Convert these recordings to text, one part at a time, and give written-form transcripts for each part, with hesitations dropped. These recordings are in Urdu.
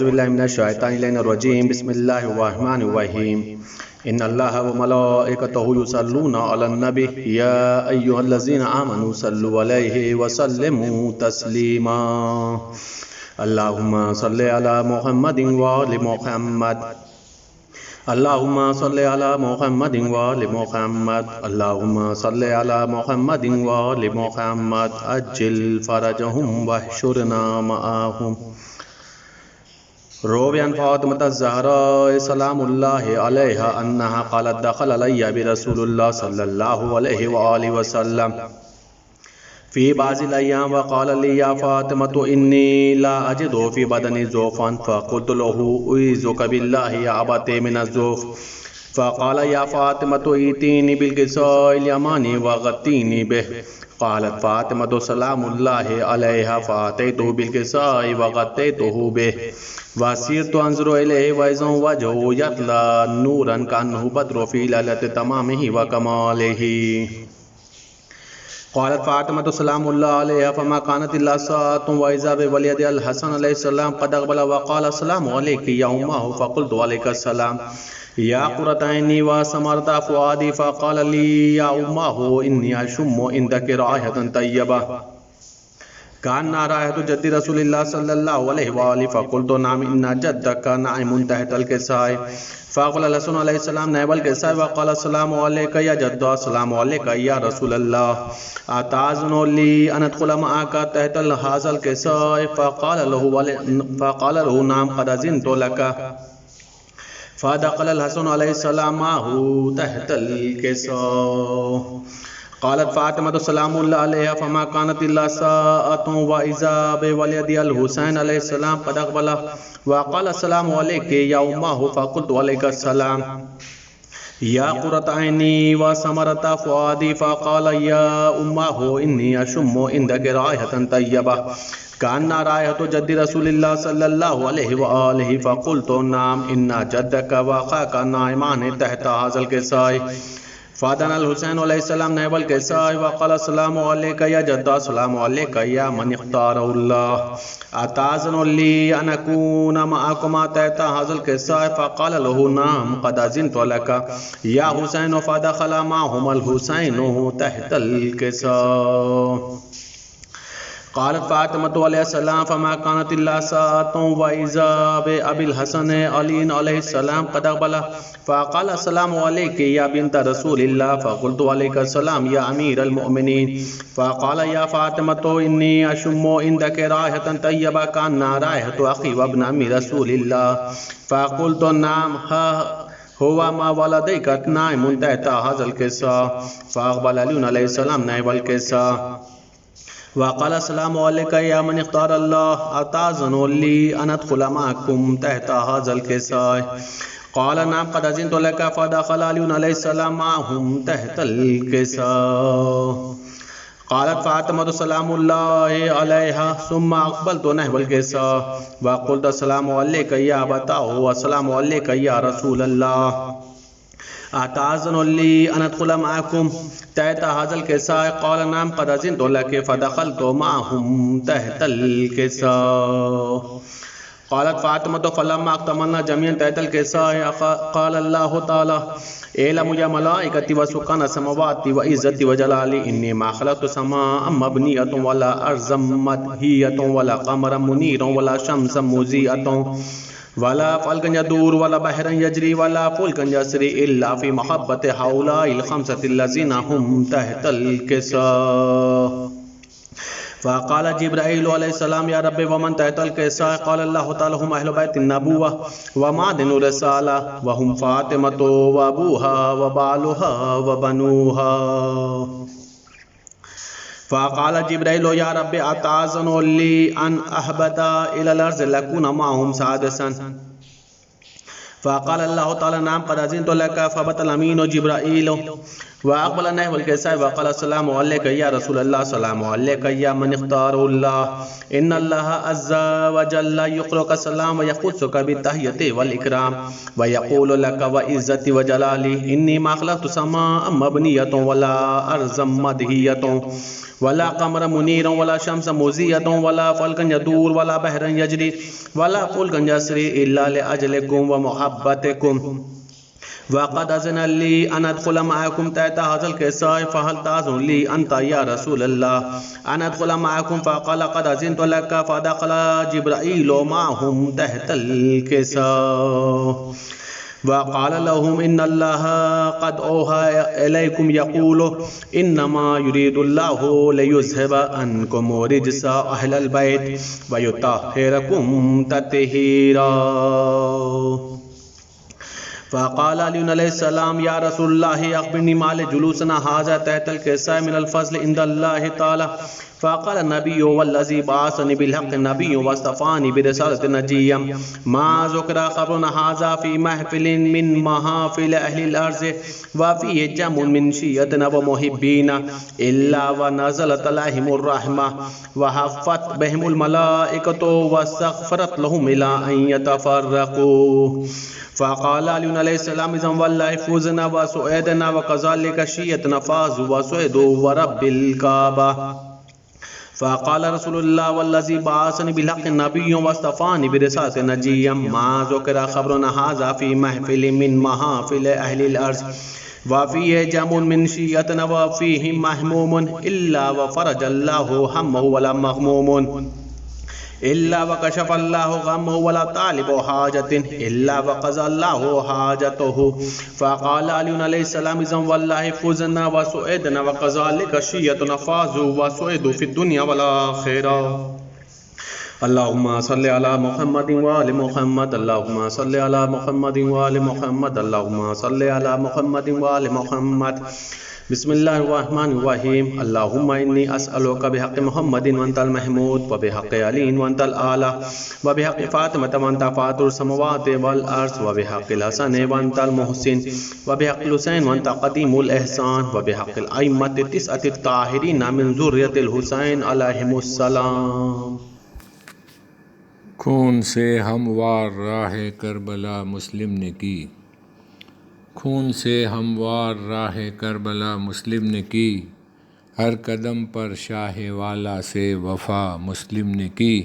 اعوذ باللہ من الشیطان الرجیم بسم اللہ الرحمن الرحیم ان اللہ وملائکتہ یصلون علی النبی یا ایھا الذین آمنوا صلوا علیہ وسلموا تسلیما اللہم صل علی محمد وآل محمد اللہم صل علی محمد وآل محمد اللہم صل علی محمد وآل محمد عجل فرجہم واحشرنا معاہم روی عن فاطمة الزہراء سلام اللہ علیہا انہا قالت دخل علی برسول اللہ صلی اللہ علیہ وآلہ وسلم فی بعض الایام وقال لی یا فاطمة انی لا اجد فی بدنی ضعفا فقلت له اعوذک باللہ یا ابت من الضعف فقال یا فاطمة ایتینی بالکساء الیمانی وغطینی بہ قالت فاطمة سلام اللہ علیہا فاتیتہ بالکساء وغطیتہ بہ وسیرت انظر الیہ واذا وجهه یطلع نورا کانہ بدر فی لیلۃ تمامہ وکمالہ قالت فاطمة سلام اللہ علیہ فما كانت الا ساعة واذا بولد الحسن علیہ السلام قد اقبل وقال السلام علیک یا امہ فقلت علیک السلام یا قرۃ عینی وثمرۃ فؤادی فقال لی یا امہ انی اشم عندک رائحة طیبہ کان رائحۃ جد رسول اللہ صلی اللہ علیہ وآلہ فقلت نعم ان جدک نائم تحت الکساء فقال الحسن علیہ السلام نائب الکساء وقال السلام علیک یا جد السلام علیک یا رسول اللہ اتاذن لی ان ادخل معک تحت هذا الکساء فقال له نعم قد اذنت لك فدخل الحسن علیہ السلام معه تحت الکساء قالت فاطمة سلام اللہ علیہ فما كانت الا ساعة واذا بولد الحسین علیہ السلام قد اقبل وقال السلام علیک یا امہ فقلت علیک السلام یا قرۃ عینی وثمرۃ فؤادی فقال یا امہ انی اشم عندک رائحة طیبہ کان رائحۃ جد رسول اللہ صلی اللہ علیہ وآلہ فقلت نعم ان جدک واخاک نائمان تحت هذا الکساء فادن الحسین علیہ السلام نائب الکساء وقال السلام علیک یا جد السلام علیک یا من اختار اللہ اتاذن لی ان اکون معکما تحت هذا الکساء فقال له نعم قد اذنت لك یا حسین فدخل معهم الحسین تحت الکساء قالت فاطمة علیہ السلام فما كانت الا ساعة واذا بأبي الحسن علی علیہ السلام قد اقبل فقال السلام علیک یا بنت رسول اللہ فقلت علیک السلام یا امیر المؤمنین فقال یا فاطمة انی اشم عندک رائحة طیبہ کان رائحة اخی وابن امی رسول اللہ فقلت نعم ہوا ما ولدیک نائم تحت هذا الکساء فاقبل علی علیہ السلام نائب الکساء وقال السلام علیک یا من اختار اللہ اتاذن لی ان ادخل معکم تحت هذا الکساء قال نعم قد اذنت لك فدخل علی علیہ السلام معهم تحت الکساء قالت فاطمة سلام اللہ علیہا ثم اقبلت نحو الکساء وقلت السلام علیک یا ابتاه والسلام علیک یا رسول اللہ اتاذن لی ان ادخل معکم تحت هذا الکساء قال نعم قد اذنت لك فدخلت معهم تحت الکساء قالت فاطمة فلما اكتملنا جميعا تحت الکساء قال الله تعالى اعلموا يا ملائكتي وسكان السماوات وعزتي وجلالي اني ما خلقت سماء مبنية ولا ارضا مدهية ولا قمرا منيرا ولا شمسا مضيئة ولا فلكا يدور ولا بحرا يجري ولا فلكا يسري الا في محبة هؤلاء الخمسة الذين هم تحت الكساء فقال جبرائيل عليه السلام يا رب ومن تحت الكساء قال الله تعالى هم اهل بيت النبوة ومعدن الرسالة وهم فاطمة وابوها وبالها وبنوها فقال جبرائيل يا رب اتاذن لي ان اهبط الى الارض لكون معهم سادسا فقال الله تعالى نعم قد أذنت لك فبت الأمين جبرائيل وأقبل نحو الكساء وقال السلام عليك يا رسول الله السلام عليك يا من اختار الله إن الله عز وجل يقرأك السلام ويخصك بالتحية والإكرام ويقول لك وعزتي وجلالي إني ما خلقت سماء مبنية ولا أرضا مدهية ولا قمر منيرا ولا شمس مزية ولا فلكا يدور ولا بحرا يجري ولا فلكا يسري إلا لأجلكم ومحبتكم وقد أذن لي أن أدخل معكم تحت هذا الكساء فهل تأذن لي أنت يا رسول الله أن أدخل معكم فقال قد أذنت لك فدخل جبرائيل معهم تحت الكساء وقال لهم إن الله قد أوحى إليكم يقول إنما يريد الله ليذهب عنكم رجس أهل البيت ويطهركم تطهيرا. فقال علي عليه السلام يا رسول الله أخبرني ما لجلوسنا هذا تحت الكساء من الفضل عند الله تعالى. فقال النبي والذي بعثني بالحق النبي واصطفاني برسالة نجيا ما ذكر خبرنا هذا في محفل من محافل أهل الأرض وفيه جمع من شيعتنا ومحبين إلا ونزلت عليهم الرحمة وحفت بهم الملائكة واستغفرت لهم إلى أن يتفرقوا. فقال علي عليه السلام إذن والله فوزنا وسعيدنا وكذلك شيعتنا فازوا وسعدوا ورب الكعبة. فقال رسول الله والذي بعثني بالحق النبي واصطفاني برسالة نجيا ما ذكر خبرنا هذا في محفل من محافل أهل الأرض وفيه جمع من شيعتنا وفيه محموم إلا وفرج الله همه ولا مغموم إلا وكشف الله غمه ولا طالب حاجة إلا وقضى الله حاجته. فقال علي عليه السلام إذن والله فوزنا وسعدنا وكذلك شيعتنا فازوا وسعدوا في الدنيا والآخرة. اللهم صل على محمد وآل محمد اللهم صل على محمد وآل محمد اللهم صل على محمد وآل محمد. بسم الله الرحمن الرحيم. اللهم إني أسألك بحق محمد وأنت المحمود وبحق علي وأنت الأعلى وبحق فاطمة وأنت فاطر السماوات والأرض وبحق الحسن وأنت المحسن وبحق الحسين وأنت قديم الإحسان وبحق الأئمة التسعة الطاهرين من ذرية الحسين عليهم السلام. خون سے ہموار راہ کربلا مسلم نے کی، خون سے ہموار راہ کربلا مسلم نے کی، ہر قدم پر شاہ والا سے وفا مسلم نے کی.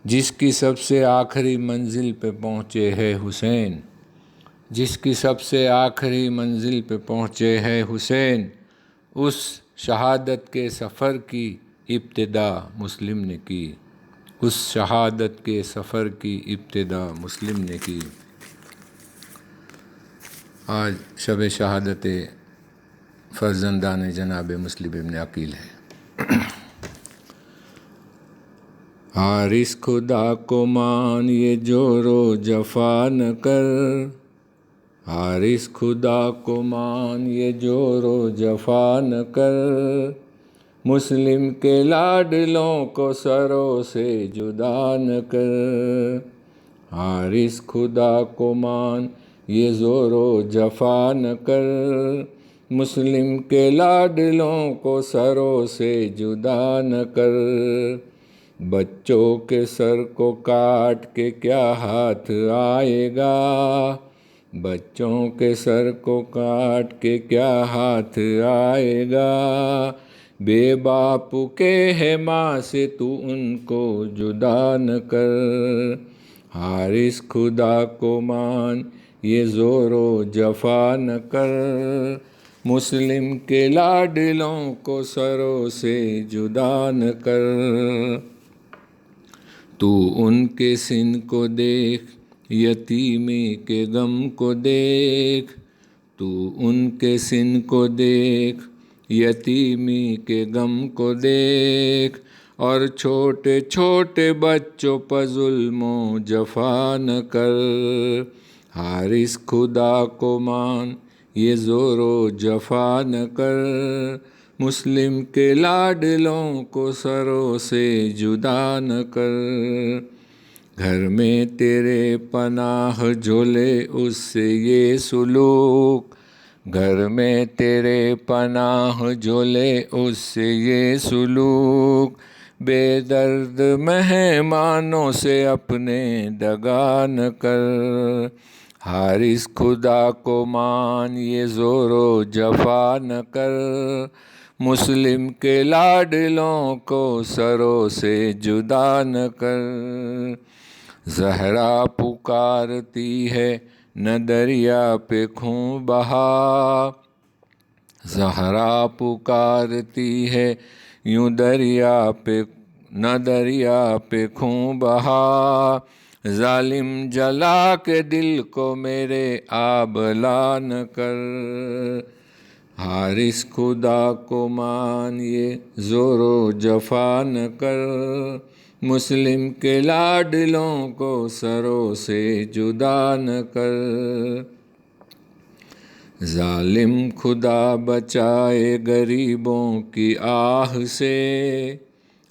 جس کی سب سے آخری منزل پہ پہنچے ہے حسین، جس کی سب سے آخری منزل پہ پہنچے ہے حسین، اس شہادت کے سفر کی ابتدا مسلم نے کی، اس شہادت کے سفر کی ابتدا مسلم نے کی. آج شب شہادت فرزندان جناب مسلم ابن عقیل ہے. حارث خدا کو مان یہ جور و جفا نہ کر، حارث خدا کو مان یہ جور و جفا نہ کر، مسلم کے لاڈلوں کو سروں سے جدا نہ کر. حارث خدا کو مان یہ زور و جفا نہ کر، مسلم کے لاڈلوں کو سروں سے جدا نہ کر. بچوں کے سر کو کاٹ کے کیا ہاتھ آئے گا، بچوں کے سر کو کاٹ کے کیا ہاتھ آئے گا، بے باپ کے ہے ماں سے تو ان کو جدا نہ کر. حارث خدا کو مان یہ زور و جفا نہ کر، مسلم کے لاڈلوں کو سروں سے جدا نہ کر. تو ان کے سن کو دیکھ، یتیمی کے غم کو دیکھ، تو ان کے سن کو دیکھ، یتیمی کے غم کو دیکھ، اور چھوٹے چھوٹے بچوں پر ظلم و جفا نہ کر. حارث خدا کو مان یہ زور و جفا نہ کر، مسلم کے لاڈلوں کو سروں سے جدا نہ کر. گھر میں تیرے پناہ جھولے اس سے یہ سلوک، گھر میں تیرے پناہ جھولے اس سے یہ سلوک، بے درد مہمانوں سے اپنے دگا نہ کر، حارث خدا کو مان یہ زور و جفا نہ کر، مسلم کے لاڈلوں کو سروں سے جدا نہ کر، زہرا پکارتی ہے نہ دریا پہ خوں بہا، زہرا پکارتی ہے یوں دریا پہ نہ دریا پہ خوں بہا، ظالم جلا کے دل کو میرے آبلا نہ کر، حارث خدا کو مان یہ زور و جفا نہ کر، مسلم کے لاڈلوں کو سروں سے جدا نہ کر، ظالم خدا بچائے غریبوں کی آہ سے،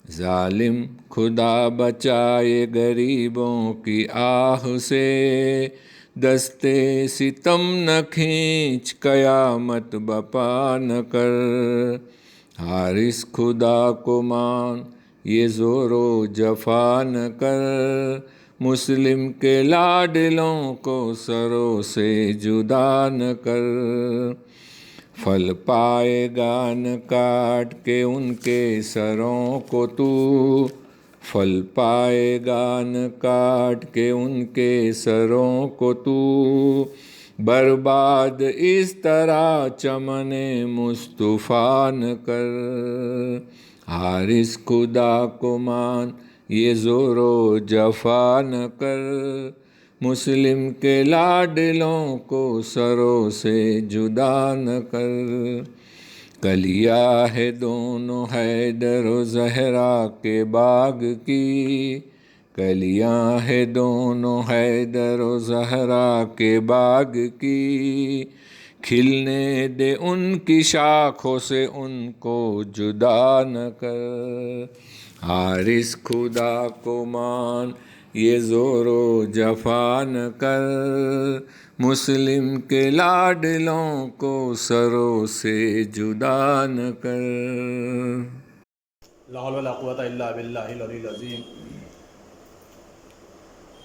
ظالم خدا بچائے غریبوں کی آہ سے، دستے ستم نہ کھینچ قیامت بپا نہ کر، حارث خدا کو مان یہ زور و جفا نہ کر، مسلم کے لاڈلوں کو سروں سے جدا نہ کر، پھل پائے گا نہ کاٹ کے ان کے سروں کو تو، پھل پائے گا نہ کاٹ کے ان کے سروں کو تو، برباد اس طرح چمن مصطفیٰ نہ کر، حارث خدا کو مان یہ زور و جفا نہ کر، مسلم کے لاڈلوں کو سروں سے جدا نہ کر، کلیاں ہے دونوں حیدر و زہرا کے باغ کی، کلیاں ہے دونوں حیدر و زہرا کے باغ کی، کھلنے دے ان کی شاخوں سے ان کو جدا نہ کر، حارث خدا کو مان یہ زور و جفا نہ کر، مسلم کے لاڈلوں کو سروں سے جدا نہ کر۔ لا حول ولا قوة الا باللہ العلی العظیم۔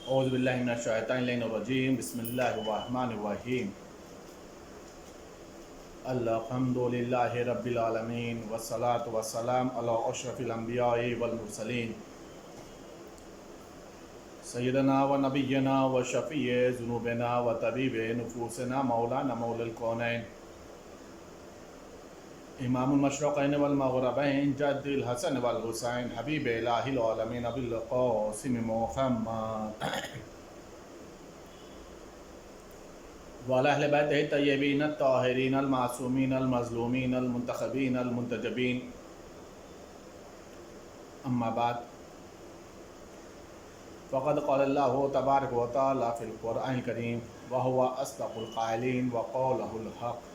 اعوذ باللہ من الشیطان اللعین الرجیم، بسم اللہ الرحمن الرحیم۔ الحمد للہ رب العالمین والصلاة والسلام علی اشرف الانبیاء والمرسلین، سیدنا و نبینا و شفیع ذنوبنا و طبیب نفوسنا مولانا مولا الکونین، امام المشرقین والمغربین، جد الحسن والحسین، حبیب الہ العالمین ابی القاسم محمد وعلی اہل بیتہ الطیبین الطاہرین المعصومین المظلومین المنتخبین المنتجبین، اما بعد، فقد قال اللہ تبارک و تعالی فی القرآن الکریم وہو اصدق القائلین وقولہ الحق۔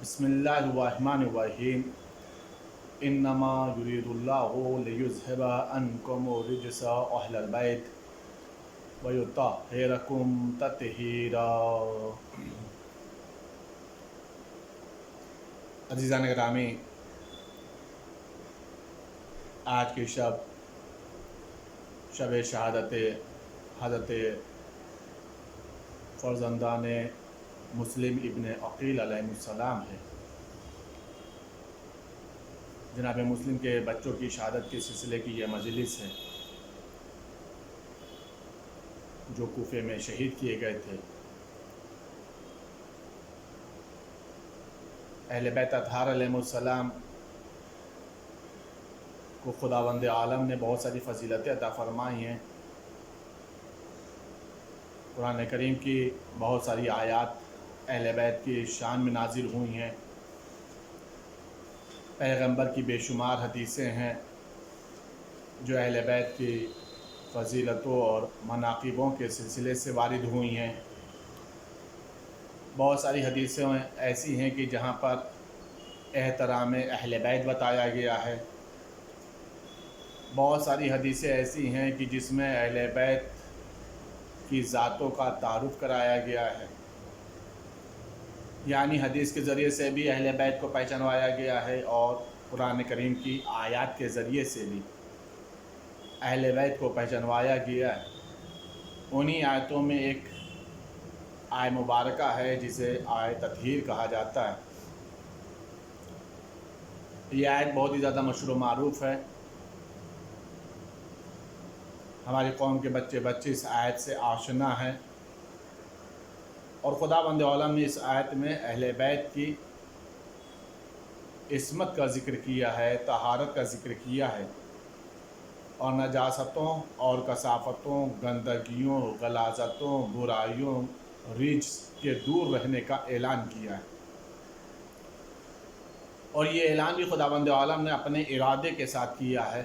بسم اللہ الرحمن الرحیم، انما یرید اللہ لیذہب عنکم الرجس اہل البیت ویطہرکم تطہیرا۔ عزیزان گرامی، آج کی شب شہادت حضرت فرزندان مسلم ابن عقیل علیہ السلام ہے۔ جناب مسلم کے بچوں کی شہادت کے سلسلے کی یہ مجلس ہے جو کوفے میں شہید کیے گئے تھے۔ اہل بیت اطہار علیہ السلام کو خداوند عالم نے بہت ساری فضیلتیں عطا فرمائی ہیں۔ قرآن کریم کی بہت ساری آیات اہل بیت کی شان میں نازل ہوئی ہیں، پیغمبر کی بے شمار حدیثیں ہیں جو اہل بیت کی فضیلتوں اور مناقبوں کے سلسلے سے وارد ہوئی ہیں۔ بہت ساری حدیثیں ایسی ہیں کہ جہاں پر احترام اہل بیت بتایا گیا ہے، بہت ساری حدیثیں ایسی ہیں کہ جس میں اہل بیت کی ذاتوں کا تعارف کرایا گیا ہے، یعنی حدیث کے ذریعے سے بھی اہل بیت کو پہچانوایا گیا ہے، اور قرآن کریم کی آیات کے ذریعے سے بھی اہل بیت کو پہچانوایا گیا ہے۔ انہی آیتوں میں ایک آیت مبارکہ ہے جسے آیت تطہیر کہا جاتا ہے۔ یہ آیت بہت ہی زیادہ مشہور و معروف ہے، ہماری قوم کے بچے اس آیت سے آشنا ہیں، اور خداوند عالم نے اس آیت میں اہل بیت کی عصمت کا ذکر کیا ہے، طہارت کا ذکر کیا ہے، اور نجاستوں اور کثافتوں، گندگیوں، غلاظتوں، برائیوں، رجس کے دور رہنے کا اعلان کیا ہے۔ اور یہ اعلان بھی خداوند عالم نے اپنے ارادے کے ساتھ کیا ہے۔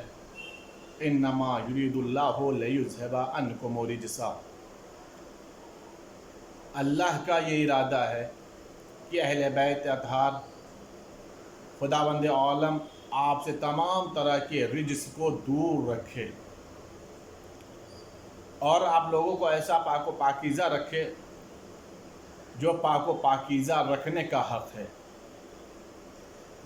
انما یرید اللہ لیذھب عنکم الرجس، اللہ کا یہ ارادہ ہے کہ اہل بیت اطہار، خداوند عالم آپ سے تمام طرح کے رجس کو دور رکھے، اور آپ لوگوں کو ایسا پاک و پاکیزہ رکھے جو پاک و پاکیزہ رکھنے کا حق ہے۔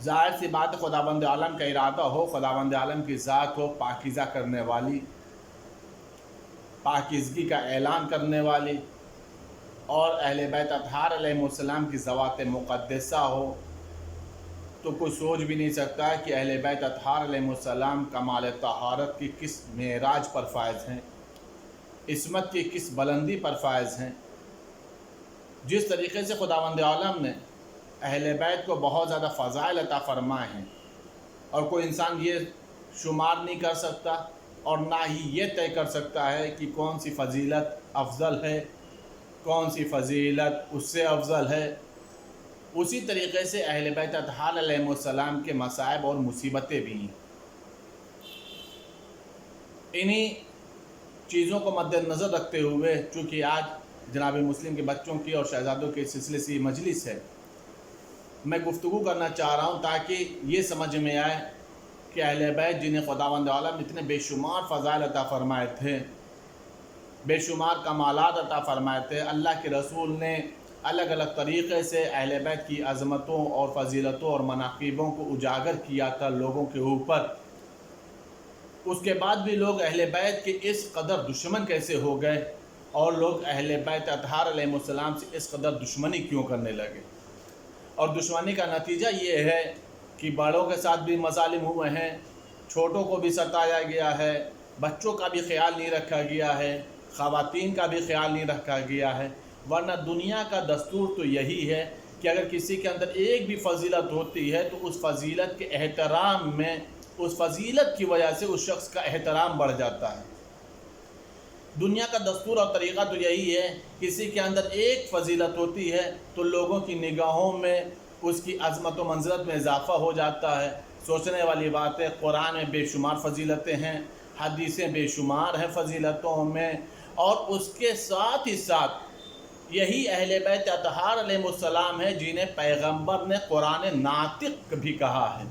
ظاہر سی بات ہے، خداوند عالم کا ارادہ ہو، خداوند عالم کی ذات ہو پاکیزہ کرنے والی، پاکیزگی کا اعلان کرنے والی، اور اہل بیت اطہار علیہ السلام کی ذوات مقدسہ ہو، تو کوئی سوچ بھی نہیں سکتا کہ اہل بیت اطہار علیہ السلام کمال طہارت کی کس معراج پر فائز ہیں، عصمت کی کس بلندی پر فائز ہیں۔ جس طریقے سے خداوند عالم نے اہل بیت کو بہت زیادہ فضائل عطا فرمائے ہیں، اور کوئی انسان یہ شمار نہیں کر سکتا اور نہ ہی یہ طے کر سکتا ہے کہ کون سی فضیلت افضل ہے، کون سی فضیلت اس سے افضل ہے۔ اسی طریقے سے اہل بیت اطہار علیہ السلام کے مصائب اور مصیبتیں بھی ہیں۔ انہی چیزوں کو مد نظر رکھتے ہوئے، چونکہ آج جناب مسلم کے بچوں کی اور شہزادوں کے سلسلے سے یہ مجلس ہے، میں گفتگو کرنا چاہ رہا ہوں تاکہ یہ سمجھ میں آئے کہ اہل بیت جنہیں خداوند عالم اتنے بے شمار فضائل عطا فرمائے تھے، بے شمار کمالات عطا فرمائے تھے، اللہ کے رسول نے الگ الگ طریقے سے اہل بیت کی عظمتوں اور فضیلتوں اور مناقبوں کو اجاگر کیا تھا لوگوں کے اوپر۔ اس کے بعد بھی لوگ اہل بیت کے اس قدر دشمن کیسے ہو گئے، اور لوگ اہل بیت اطہار علیہ السلام سے اس قدر دشمنی کیوں کرنے لگے؟ اور دشمنی کا نتیجہ یہ ہے کہ بڑوں کے ساتھ بھی مظالم ہوئے ہیں، چھوٹوں کو بھی ستایا گیا ہے، بچوں کا بھی خیال نہیں رکھا گیا ہے، خواتین کا بھی خیال نہیں رکھا گیا ہے۔ ورنہ دنیا کا دستور تو یہی ہے کہ اگر کسی کے اندر ایک بھی فضیلت ہوتی ہے تو اس فضیلت کے احترام میں، اس فضیلت کی وجہ سے اس شخص کا احترام بڑھ جاتا ہے۔ دنیا کا دستور اور طریقہ تو یہی ہے، کسی کے اندر ایک فضیلت ہوتی ہے تو لوگوں کی نگاہوں میں اس کی عظمت و منزلت میں اضافہ ہو جاتا ہے۔ سوچنے والی بات ہے، قرآن میں بے شمار فضیلتیں ہیں، حدیثیں بے شمار ہیں فضیلتوں میں، اور اس کے ساتھ ہی ساتھ یہی اہل بیت اطہار علیہ السلام ہے جنہیں پیغمبر نے قرآن ناطق بھی کہا ہے۔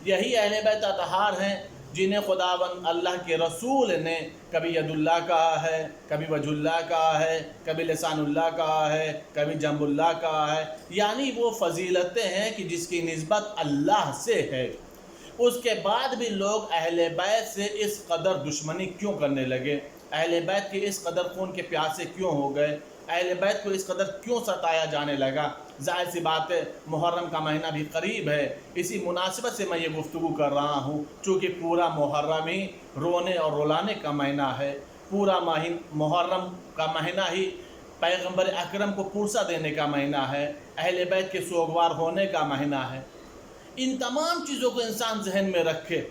یہی اہل بیت اطہار ہیں جنہیں خداوند اللہ کے رسول نے کبھی ید اللہ کہا ہے، کبھی وجہ اللہ کہا ہے، کبھی لسان اللہ کہا ہے، کبھی جنب اللہ کہا ہے، یعنی وہ فضیلتیں ہیں کہ جس کی نسبت اللہ سے ہے۔ اس کے بعد بھی لوگ اہل بیت سے اس قدر دشمنی کیوں کرنے لگے؟ اہل بیت کے اس قدر خون کے پیاسے کیوں ہو گئے؟ اہل بیت کو اس قدر کیوں ستایا جانے لگا؟ ظاہر سی بات ہے، محرم کا مہینہ بھی قریب ہے، اسی مناسبت سے میں یہ گفتگو کر رہا ہوں، چونکہ پورا محرم ہی رونے اور رلانے کا مہینہ ہے، پورا محرم کا مہینہ ہی پیغمبر اکرم کو پرسہ دینے کا مہینہ ہے، اہل بیت کے سوگوار ہونے کا مہینہ ہے۔ ان تمام چیزوں کو انسان ذہن میں رکھے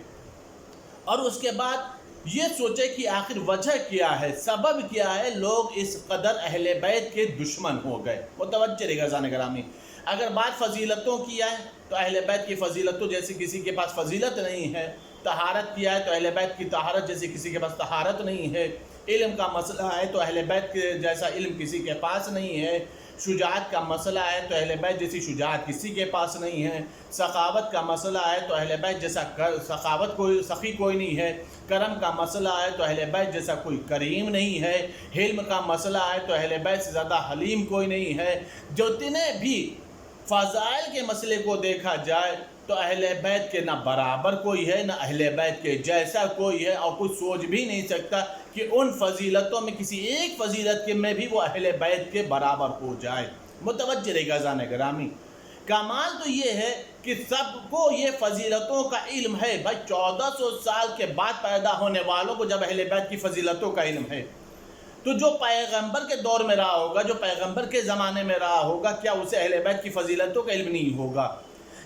اور اس کے بعد یہ سوچے کہ آخر وجہ کیا ہے، سبب کیا ہے لوگ اس قدر اہل بیت کے دشمن ہو گئے۔ متوجہ رہے گا عزیزان گرامی، اگر بات فضیلتوں کی ہے تو اہل بیت کی فضیلتوں جیسی کسی کے پاس فضیلت نہیں ہے، طہارت کی ہے تو اہل بیت کی طہارت جیسی کسی کے پاس طہارت نہیں ہے، علم کا مسئلہ ہے تو اہل بیت کے جیسا علم کسی کے پاس نہیں ہے، شجاعت کا مسئلہ ہے تو اہل بیت جیسی شجاعت کسی کے پاس نہیں ہے، سخاوت کا مسئلہ ہے تو اہل بیت جیسا سخاوت کوئی سخی کوئی نہیں ہے، کرم کا مسئلہ ہے تو اہل بیت جیسا کوئی کریم نہیں ہے، حلم کا مسئلہ ہے تو اہل بیت سے زیادہ حلیم کوئی نہیں ہے۔ جو جتنے بھی فضائل کے مسئلے کو دیکھا جائے تو اہل بیت کے نہ برابر کوئی ہے، نہ اہل بیت کے جیسا کوئی ہے، اور کوئی سوچ بھی نہیں سکتا کہ ان فضیلتوں میں کسی ایک فضیلت کے میں بھی وہ اہل بیت کے برابر ہو جائے۔ متوجہ رہے گا عزیزان گرامی، کمال تو یہ ہے کہ سب کو یہ فضیلتوں کا علم ہے۔ بھائی 1400 سال کے بعد پیدا ہونے والوں کو جب اہل بیت کی فضیلتوں کا علم ہے، تو جو پیغمبر کے دور میں رہا ہوگا، جو پیغمبر کے زمانے میں رہا ہوگا، کیا اسے اہل بیت کی فضیلتوں کا علم نہیں ہوگا؟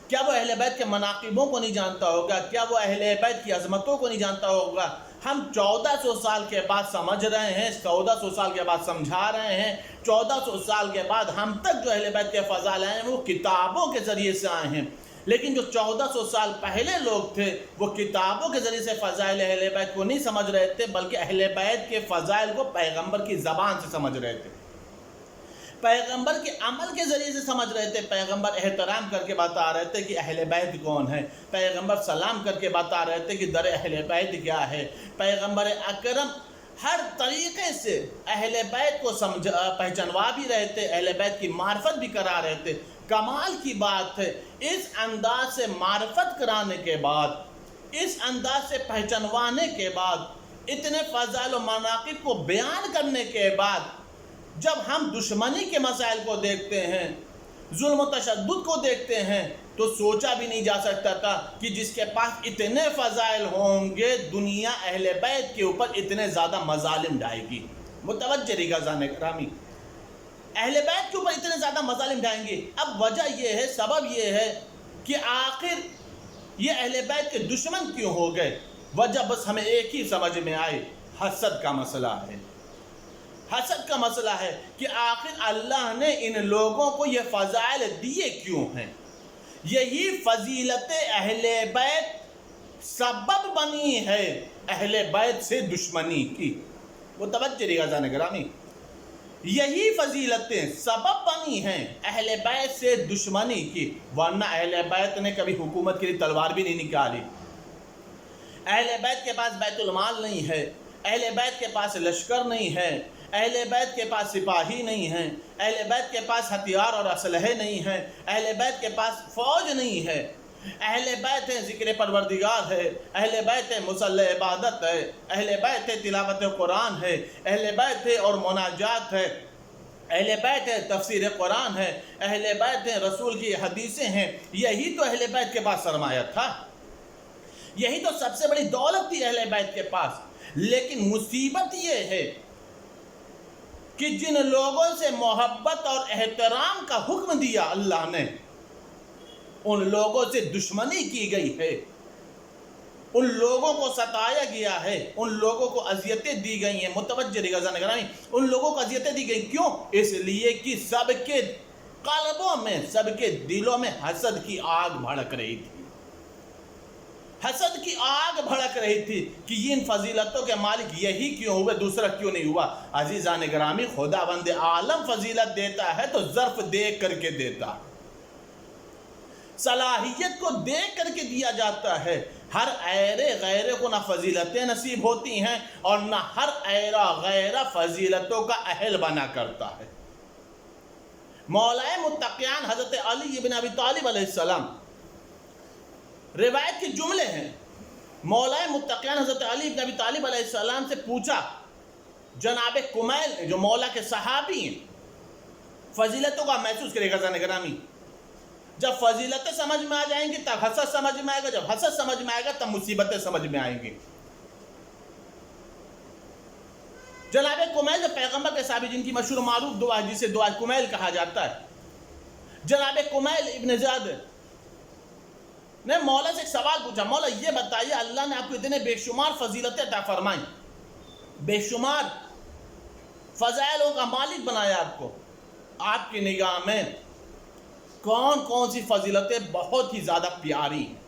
کیا وہ اہل بیت کے مناقبوں کو نہیں جانتا ہوگا؟ کیا وہ اہل بیت کی عظمتوں کو نہیں جانتا ہوگا؟ ہم 1400 سال کے بعد سمجھ رہے ہیں، 1400 سال کے بعد سمجھا رہے ہیں، 1400 سال کے بعد ہم تک جو اہل بیت کے فضائل ہیں وہ کتابوں کے ذریعے سے آئے ہیں، لیکن جو 1400 سال پہلے لوگ تھے وہ کتابوں کے ذریعے سے فضائل اہل بیت کو نہیں سمجھ رہے تھے، بلکہ اہل بیت کے فضائل کو پیغمبر کی زبان سے سمجھ رہے تھے، پیغمبر کے عمل کے ذریعے سے سمجھ رہے تھے۔ پیغمبر احترام کر کے بتا رہے تھے کہ اہل بیت کون ہے، پیغمبر سلام کر کے بتا رہے تھے کہ در اہل بیت کیا ہے، پیغمبر اکرم ہر طریقے سے اہل بیت کو پہچانوا بھی رہے تھے، اہل بیت کی معرفت بھی کرا رہے تھے۔ کمال کی بات ہے، اس انداز سے معرفت کرانے کے بعد، اس انداز سے پہچانوانے کے بعد، اتنے فضائل و مناقب کو بیان کرنے کے بعد، جب ہم دشمنی کے مسائل کو دیکھتے ہیں، ظلم و تشدد کو دیکھتے ہیں، تو سوچا بھی نہیں جا سکتا تھا کہ جس کے پاس اتنے فضائل ہوں گے، دنیا اہل بیت کے اوپر اتنے زیادہ مظالم ڈھائے گی۔ متوجہ رہیے گا عزیزان گرامی، اہل بیت کے اوپر اتنے زیادہ مظالم ڈھائیں گے۔ اب وجہ یہ ہے، سبب یہ ہے کہ آخر یہ اہل بیت کے دشمن کیوں ہو گئے؟ وجہ بس ہمیں ایک ہی سمجھ میں آئی، حسد کا مسئلہ ہے۔ حسد کا مسئلہ ہے کہ آخر اللہ نے ان لوگوں کو یہ فضائل دیے کیوں ہیں؟ یہی فضیلت اہل بیت سبب بنی ہے اہل بیت سے دشمنی کی۔ متوجہ رہیے گا عزیزان گرامی، یہی فضیلتیں سبب بنی ہیں اہل بیت سے دشمنی کی، ورنہ اہل بیت نے کبھی حکومت کے لیے تلوار بھی نہیں نکالی۔ اہل بیت کے پاس بیت المال نہیں ہے، اہل بیت کے پاس لشکر نہیں ہے، اہل بیت کے پاس سپاہی نہیں ہیں، اہل بیت کے پاس ہتھیار اور اسلحے نہیں ہیں، اہل بیت کے پاس فوج نہیں ہے، اہل بیت ہے ذکر پروردگار ہے، اہل بیت ہے مصلی عبادت ہے، اہل بیت ہے تلاوت قرآن ہے، اہل بیت ہے اور مناجات ہے، اہل بیت ہے تفسیر قرآن ہے، اہل بیت ہے رسول کی حدیثیں ہیں۔ یہی تو اہل بیت کے پاس سرمایہ تھا، یہی تو سب سے بڑی دولت تھی اہل بیت کے پاس۔ لیکن مصیبت یہ ہے کہ جن لوگوں سے محبت اور احترام کا حکم دیا اللہ نے، ان لوگوں سے دشمنی کی گئی ہے، ان لوگوں کو ستایا گیا ہے، ان لوگوں کو اذیتیں دی گئی ہیں۔ متوجہ رہیے گا عزیزان گرامی، ان لوگوں کو اذیتیں دی گئی کیوں؟ اس لیے کہ سب کے قلبوں میں، سب کے دلوں میں حسد کی آگ بھڑک رہی تھی، حسد کی آگ بھڑک رہی تھی کہ ان فضیلتوں کے مالک یہی کیوں ہوئے، دوسرا کیوں نہیں ہوا؟ عزیزان گرامی، خداوند عالم فضیلت دیتا ہے تو ظرف دیکھ کر کے دیتا، صلاحیت کو دیکھ کر کے دیا جاتا ہے۔ ہر ایرے غیرے کو نہ فضیلتیں نصیب ہوتی ہیں اور نہ ہر ایرا غیرہ فضیلتوں کا اہل بنا کرتا ہے۔ مولا متقیان حضرت علی بن ابی طالب علیہ السلام، روایت کے جملے ہیں، مولا متقیان حضرت علی بن ابی طالب علیہ السلام سے پوچھا، جناب کمیل جو مولا کے صحابی ہیں، فضیلتوں کا محسوس کرے گا عزیزان گرامی۔ جب فضیلتیں سمجھ میں آ جائیں گی تب حسد سمجھ میں آئے گا، جب حسد سمجھ میں آئے گا تب مصیبتیں سمجھ میں آئیں گی۔ جناب کمیل جو پیغمبر کے صحابی، جن کی مشہور معروف دعا ہے جسے دعا کمیل کہا جاتا ہے، جناب کمیل ابن زیاد نے مولا سے ایک سوال پوچھا، مولا یہ بتائیے اللہ نے آپ کو اتنے بے شمار فضیلتیں عطا فرمائیں، بے شمار فضائلوں کا مالک بنایا آپ کو، آپ کی نگاہ میں کون کون سی فضیلتیں بہت ہی زیادہ پیاری ہیں؟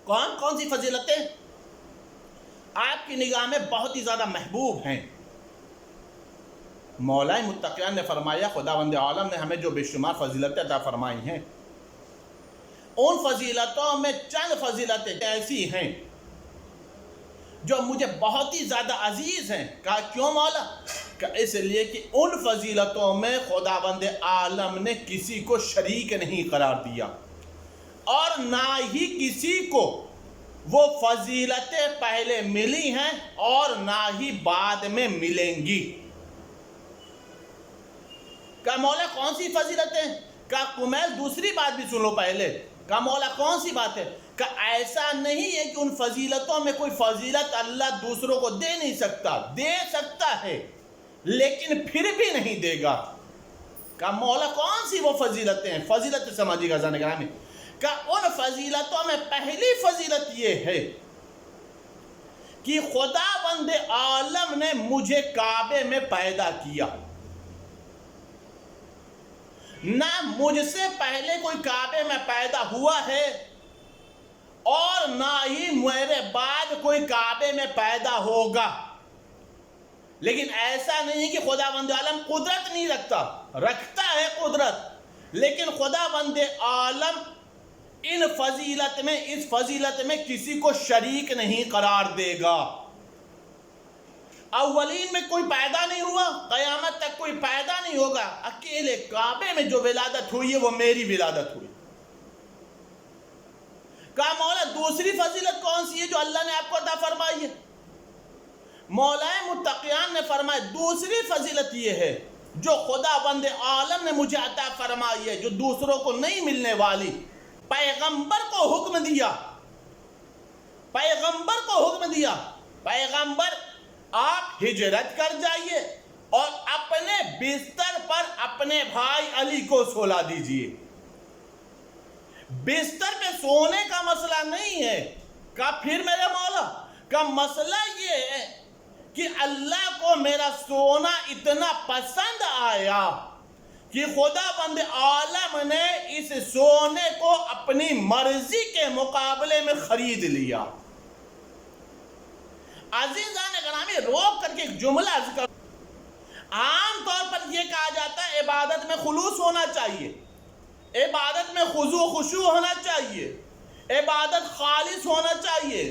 کون کون سی فضیلتیں آپ کی نگاہ میں بہت ہی زیادہ محبوب ہیں؟ مولا متقیان نے فرمایا خداوند عالم نے ہمیں جو بے شمار فضیلتیں عطا فرمائی ہیں، ان فضیلتوں میں چند فضیلتیں ایسی ہیں جو مجھے بہت ہی زیادہ عزیز ہیں۔ کہا کیوں مولا؟ کہ اس لیے کہ ان فضیلتوں میں خداوند عالم نے کسی کو شریک نہیں قرار دیا، اور نہ ہی کسی کو وہ فضیلتیں پہلے ملی ہیں اور نہ ہی بعد میں ملیں گی۔ کہا مولا کون سی فضیلتیں؟ کہا کمیل دوسری بات بھی سن لو پہلے۔ کہا مولا کون سی بات ہے؟ کہ ایسا نہیں ہے کہ ان فضیلتوں میں کوئی فضیلت اللہ دوسروں کو دے نہیں سکتا، دے سکتا ہے لیکن پھر بھی نہیں دے گا۔ کہا مولا کون سی وہ فضیلتیں ہیں؟ فضیلت سمجھیے گا عزیزان گرامی، کہ ان فضیلتوں میں پہلی فضیلت یہ ہے کہ خداوند عالم نے مجھے کعبے میں پیدا کیا۔ نہ مجھ سے پہلے کوئی کعبے میں پیدا ہوا ہے اور نہ ہی میرے بعد کوئی کعبے میں پیدا ہوگا۔ لیکن ایسا نہیں کہ خداوند عالم قدرت نہیں رکھتا، رکھتا ہے قدرت، لیکن خداوند عالم ان فضیلت میں، اس فضیلت میں کسی کو شریک نہیں قرار دے گا۔ اولین میں کوئی پیدا نہیں ہوا، قیامت تک کوئی پیدا نہیں ہوگا، اکیلے کعبے میں جو ولادت ہوئی ہے وہ میری ولادت ہوئی۔ کہا مولا دوسری فضیلت کون سی ہے جو اللہ نے آپ کو عطا فرمائی ہے؟ مولا متقیان نے فرمایا دوسری فضیلت یہ ہے جو خداوند عالم نے مجھے عطا فرمائی ہے، جو دوسروں کو نہیں ملنے والی۔ پیغمبر کو حکم دیا، پیغمبر کو حکم دیا، پیغمبر آپ ہجرت کر جائیے اور اپنے بستر پر اپنے بھائی علی کو سولا دیجئے۔ بستر پہ سونے کا مسئلہ نہیں ہے۔ کہا پھر میرے مولا کا مسئلہ یہ ہے کہ اللہ کو میرا سونا اتنا پسند آیا کہ خداوند عالم نے اس سونے کو اپنی مرضی کے مقابلے میں خرید لیا۔ عزیزان گرامی روک کر کے ایک جملہ عرض کر، عام طور پر یہ کہا جاتا ہے عبادت میں خلوص ہونا چاہیے، عبادت میں خضوع خشوع ہونا چاہیے، عبادت خالص ہونا چاہیے،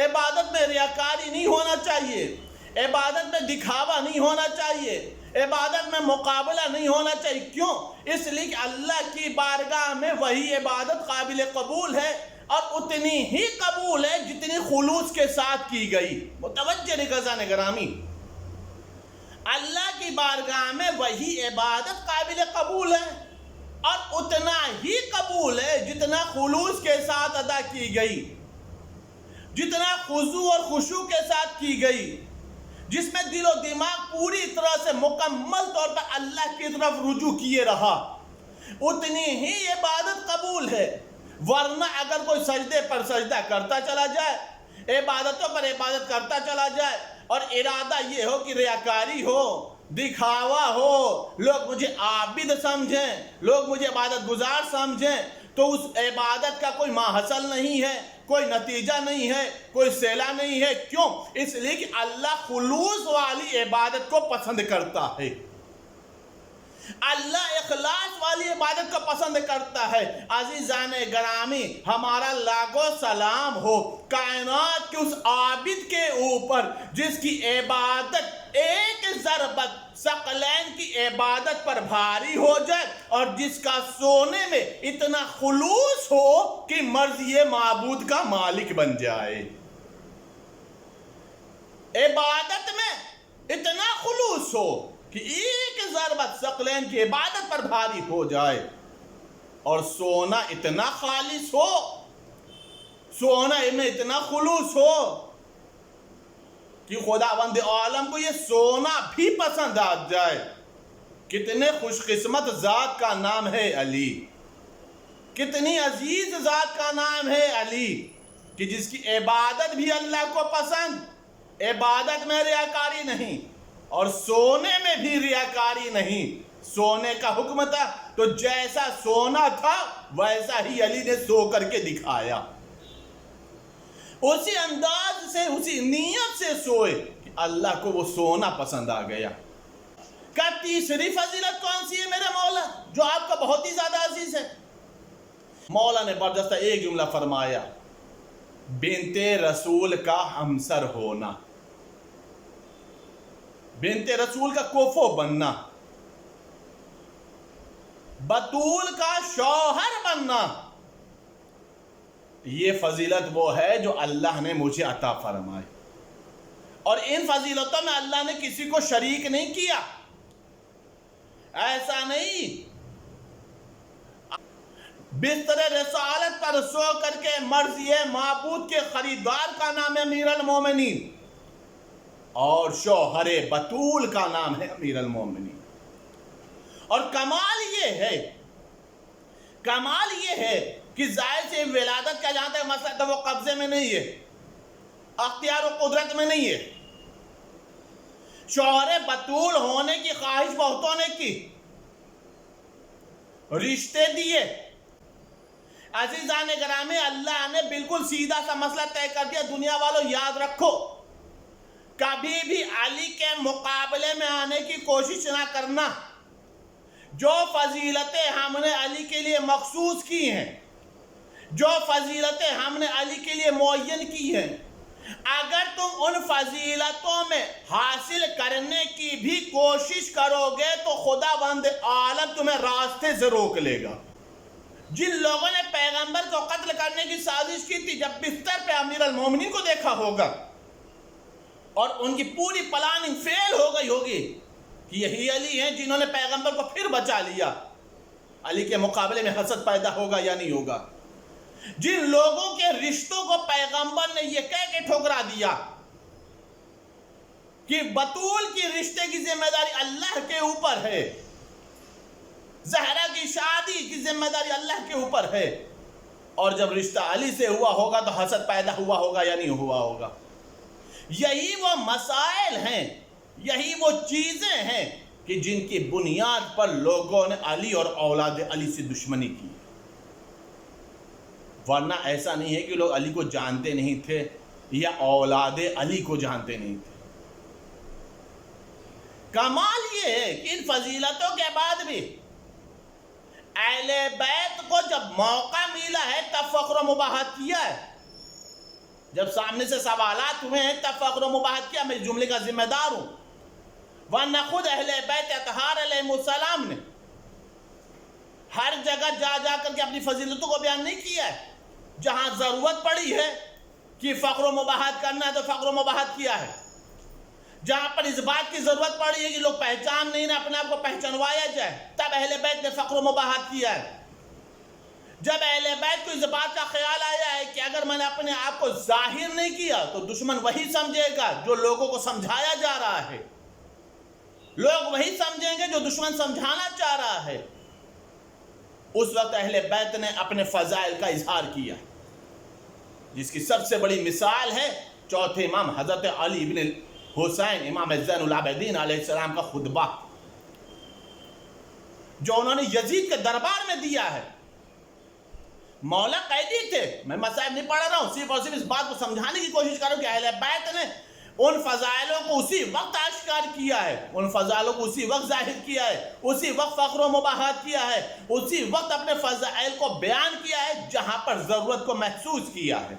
عبادت میں ریاکاری نہیں ہونا چاہیے، عبادت میں دکھاوا نہیں ہونا چاہیے، عبادت میں مقابلہ نہیں ہونا چاہیے۔ کیوں؟ اس لیے کہ اللہ کی بارگاہ میں وہی عبادت قابل قبول ہے اور اتنی ہی قبول ہے جتنی خلوص کے ساتھ کی گئی۔ متوجہ عزیزان گرامی، اللہ کی بارگاہ میں وہی عبادت قابل قبول ہے اور اتنا ہی قبول ہے جتنا خلوص کے ساتھ ادا کی گئی، جتنا خضوع اور خشوع کے ساتھ کی گئی، جس میں دل و دماغ پوری طرح سے مکمل طور پر اللہ کی طرف رجوع کیے رہا، اتنی ہی عبادت قبول ہے۔ ورنہ اگر کوئی سجدے پر سجدہ کرتا چلا جائے، عبادتوں پر عبادت کرتا چلا جائے اور ارادہ یہ ہو کہ ریاکاری ہو، دکھاوا ہو، لوگ مجھے عابد سمجھیں، لوگ مجھے عبادت گزار سمجھیں، تو اس عبادت کا کوئی ماحصل نہیں ہے، کوئی نتیجہ نہیں ہے، کوئی صلہ نہیں ہے۔ کیوں؟ اس لیے کہ اللہ خلوص والی عبادت کو پسند کرتا ہے، اللہ اخلاص والی عبادت کو پسند کرتا ہے۔ عزیزان گرامی ہمارا لاکھوں سلام ہو کائنات کے اس عابد کے اوپر جس کی عبادت ایک ضربت ثقلین کی عبادت پر بھاری ہو جائے اور جس کا سونے میں اتنا خلوص ہو کہ مرضی معبود کا مالک بن جائے، عبادت میں اتنا خلوص ہو کہ ایک ضربت ثقلین کی عبادت پر بھاری ہو جائے، اور سونا اتنا خالص ہو، سونا میں اتنا خلوص ہو کہ خداوند عالم کو یہ سونا بھی پسند آ جائے۔ کتنے خوش قسمت ذات کا نام ہے علی، کتنی عزیز ذات کا نام ہے علی کہ جس کی عبادت بھی اللہ کو پسند، عبادت میں ریاکاری نہیں اور سونے میں بھی ریاکاری نہیں۔ سونے کا حکم تھا تو جیسا سونا تھا ویسا ہی علی نے سو کر کے دکھایا، اسی انداز سے، اسی نیت سے سوئے کہ اللہ کو وہ سونا پسند آ گیا۔ کیا تیسری فضیلت کون سی ہے میرے مولا جو آپ کا بہت ہی زیادہ عزیز ہے؟ مولا نے برجستہ ایک جملہ فرمایا، بنت رسول کا ہمسر ہونا، بنت رسول کا کوفو بننا، بطول کا شوہر بننا، یہ فضیلت وہ ہے جو اللہ نے مجھے عطا فرمائی، اور ان فضیلتوں میں اللہ نے کسی کو شریک نہیں کیا۔ ایسا نہیں بستر رسالت پر سو کر کے مرضی معبود کے خریدار کا نام ہے امیر المومنین، اور شوہر بطول کا نام ہے امیر المومنین۔ اور کمال یہ ہے کہ ظاہر سے ولادت کا جہاں تک مسئلہ تھا وہ قبضے میں نہیں ہے، اختیار و قدرت میں نہیں ہے۔ شوہر بطول ہونے کی خواہش بہتوں نے کی، رشتے دیے۔ عزیزان گرامی، اللہ نے بالکل سیدھا سا مسئلہ طے کر دیا، دنیا والوں یاد رکھو، کبھی بھی علی کے مقابلے میں آنے کی کوشش نہ کرنا۔ جو فضیلتیں ہم نے علی کے لیے مخصوص کی ہیں، جو فضیلتیں ہم نے علی کے لیے معین کی ہیں، اگر تم ان فضیلتوں میں حاصل کرنے کی بھی کوشش کرو گے تو خداوند عالم تمہیں راستے سے روک لے گا۔ جن لوگوں نے پیغمبر کو قتل کرنے کی سازش کی تھی، جب بستر پہ امیر المومنین کو دیکھا ہوگا اور ان کی پوری پلاننگ فیل ہو گئی ہوگی کہ یہی علی ہیں جنہوں نے پیغمبر کو پھر بچا لیا، علی کے مقابلے میں حسد پیدا ہوگا یا نہیں ہوگا؟ جن لوگوں کے رشتوں کو پیغمبر نے یہ کہہ کے ٹھکرا دیا کہ بطول کی رشتے کی ذمہ داری اللہ کے اوپر ہے، زہرا کی شادی کی ذمہ داری اللہ کے اوپر ہے، اور جب رشتہ علی سے ہوا ہوگا تو حسد پیدا ہوا ہوگا یا نہیں ہوا ہوگا؟ یہی وہ مسائل ہیں، یہی وہ چیزیں ہیں کہ جن کی بنیاد پر لوگوں نے علی اور اولاد علی سے دشمنی کی، ورنہ ایسا نہیں ہے کہ لوگ علی کو جانتے نہیں تھے یا اولاد علی کو جانتے نہیں تھے۔ کمال یہ ہے کہ ان فضیلتوں کے بعد بھی اہل بیت کو جب موقع ملا ہے تب فخر و مباحت کیا ہے، جب سامنے سے سوالات ہوئے ہیں تب فخر و مباحت کیا، میں اس جملے کا ذمہ دار ہوں، ورنہ خود اہل بیت اطہار علیہ السلام نے ہر جگہ جا کر کے اپنی فضیلتوں کو بیان نہیں کیا ہے۔ جہاں ضرورت پڑی ہے کہ فخر و مباحت کرنا ہے تو فخر و مباحت کیا ہے، جہاں پر اس بات کی ضرورت پڑی ہے کہ لوگ پہچان نہیں نہ اپنے آپ کو پہچانوایا جائے تب اہل بیت نے فخر و مباحت کیا ہے۔ جب اہل بیت کو اس بات کا خیال آیا ہے کہ اگر میں نے اپنے آپ کو ظاہر نہیں کیا تو دشمن وہی سمجھے گا جو لوگوں کو سمجھایا جا رہا ہے، لوگ وہی سمجھیں گے جو دشمن سمجھانا چاہ رہا ہے، اس وقت اہل بیت نے اپنے فضائل کا اظہار کیا، جس کی سب سے بڑی مثال ہے چوتھے امام حضرت علی ابن حسین امام زین العابدین علیہ السلام کا خطبہ جو انہوں نے یزید کے دربار میں دیا ہے۔ مولا قیدی تھے، میں مصائب نہیں پڑھ رہا ہوں، صرف اور صرف اس بات کو سمجھانے کی کوشش کروں کہ اہل بیت نے ان فضائلوں کو اسی وقت آشکار کیا ہے، ان فضائلوں کو اسی وقت ظاہر کیا ہے، اسی وقت فخر و مباحت کیا ہے، اسی وقت اپنے فضائل کو بیان کیا ہے جہاں پر ضرورت کو محسوس کیا ہے،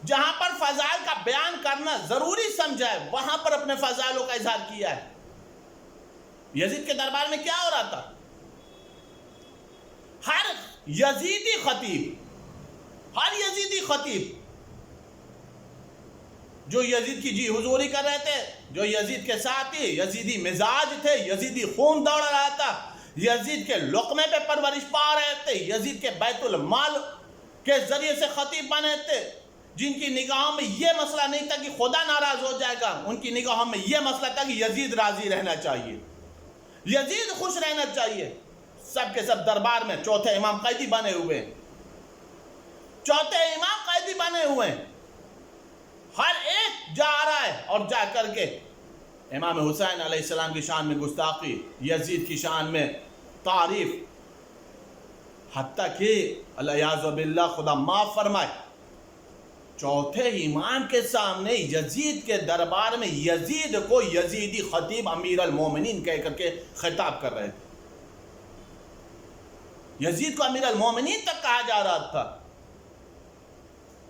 جہاں پر فضائل کا بیان کرنا ضروری سمجھا ہے وہاں پر اپنے فضائلوں کا اظہار کیا ہے۔ یزید کے دربار میں کیا ہو رہا تھا؟ ہر یزیدی خطیب جو یزید کی جی حضوری کر رہے تھے، جو یزید کے ساتھی یزیدی مزاج تھے، یزیدی خون دوڑ رہا تھا، یزید کے لقمے پہ پرورش پا رہے تھے، یزید کے بیت المال کے ذریعے سے خطیب بنے تھے، جن کی نگاہوں میں یہ مسئلہ نہیں تھا کہ خدا ناراض ہو جائے گا، ان کی نگاہوں میں یہ مسئلہ تھا کہ یزید راضی رہنا چاہیے، یزید خوش رہنا چاہیے۔ سب کے سب دربار میں چوتھے امام قیدی بنے ہوئے، ہر ایک جا رہا ہے اور جا کر کے امام حسین علیہ السلام کی شان میں گستاخی، یزید کی شان میں تعریف، حتیٰ کہ العیاذ باللہ خدا معاف فرمائے چوتھے امام کے سامنے یزید کے دربار میں یزید کو یزیدی خطیب امیر المومنین کہہ کر کے خطاب کر رہے تھے. یزید کو امیر المومنین تک کہا جا رہا تھا.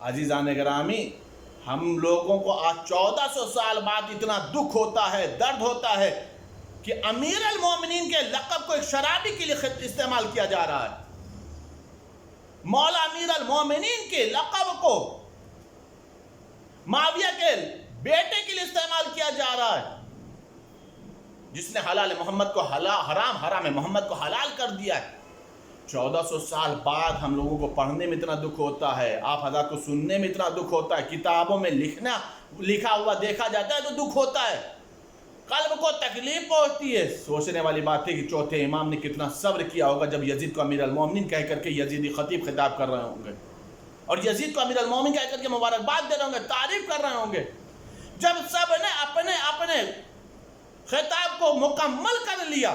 عزیزان گرامی، ہم لوگوں کو آج 1400 سال بعد اتنا دکھ ہوتا ہے، درد ہوتا ہے کہ امیر المومنین کے لقب کو ایک شرابی کے لیے استعمال کیا جا رہا ہے. مولا امیر المومنین کے لقب کو معاویہ کے بیٹے کے لیے استعمال کیا جا رہا ہے، جس نے حلال محمد کو حرام، حرام محمد کو حلال کر دیا ہے. 1400 سال بعد ہم لوگوں کو پڑھنے میں اتنا دکھ ہوتا ہے، آپ حضرات کو سننے میں اتنا دکھ ہوتا ہے، کتابوں میں لکھا ہوا دیکھا جاتا ہے تو دکھ ہوتا ہے، قلب کو تکلیف پہنچتی ہے. سوچنے والی بات ہے کہ چوتھے امام نے کتنا صبر کیا ہوگا جب یزید کو امیر المومنین کہہ کر کے یزیدی خطیب خطاب کر رہے ہوں گے، اور یزید کو امیر المومنین کہہ کر کے مبارکباد دے رہے ہوں گے، تعریف کر رہے ہوں گے. جب سب نے اپنے خطاب کو مکمل کر لیا،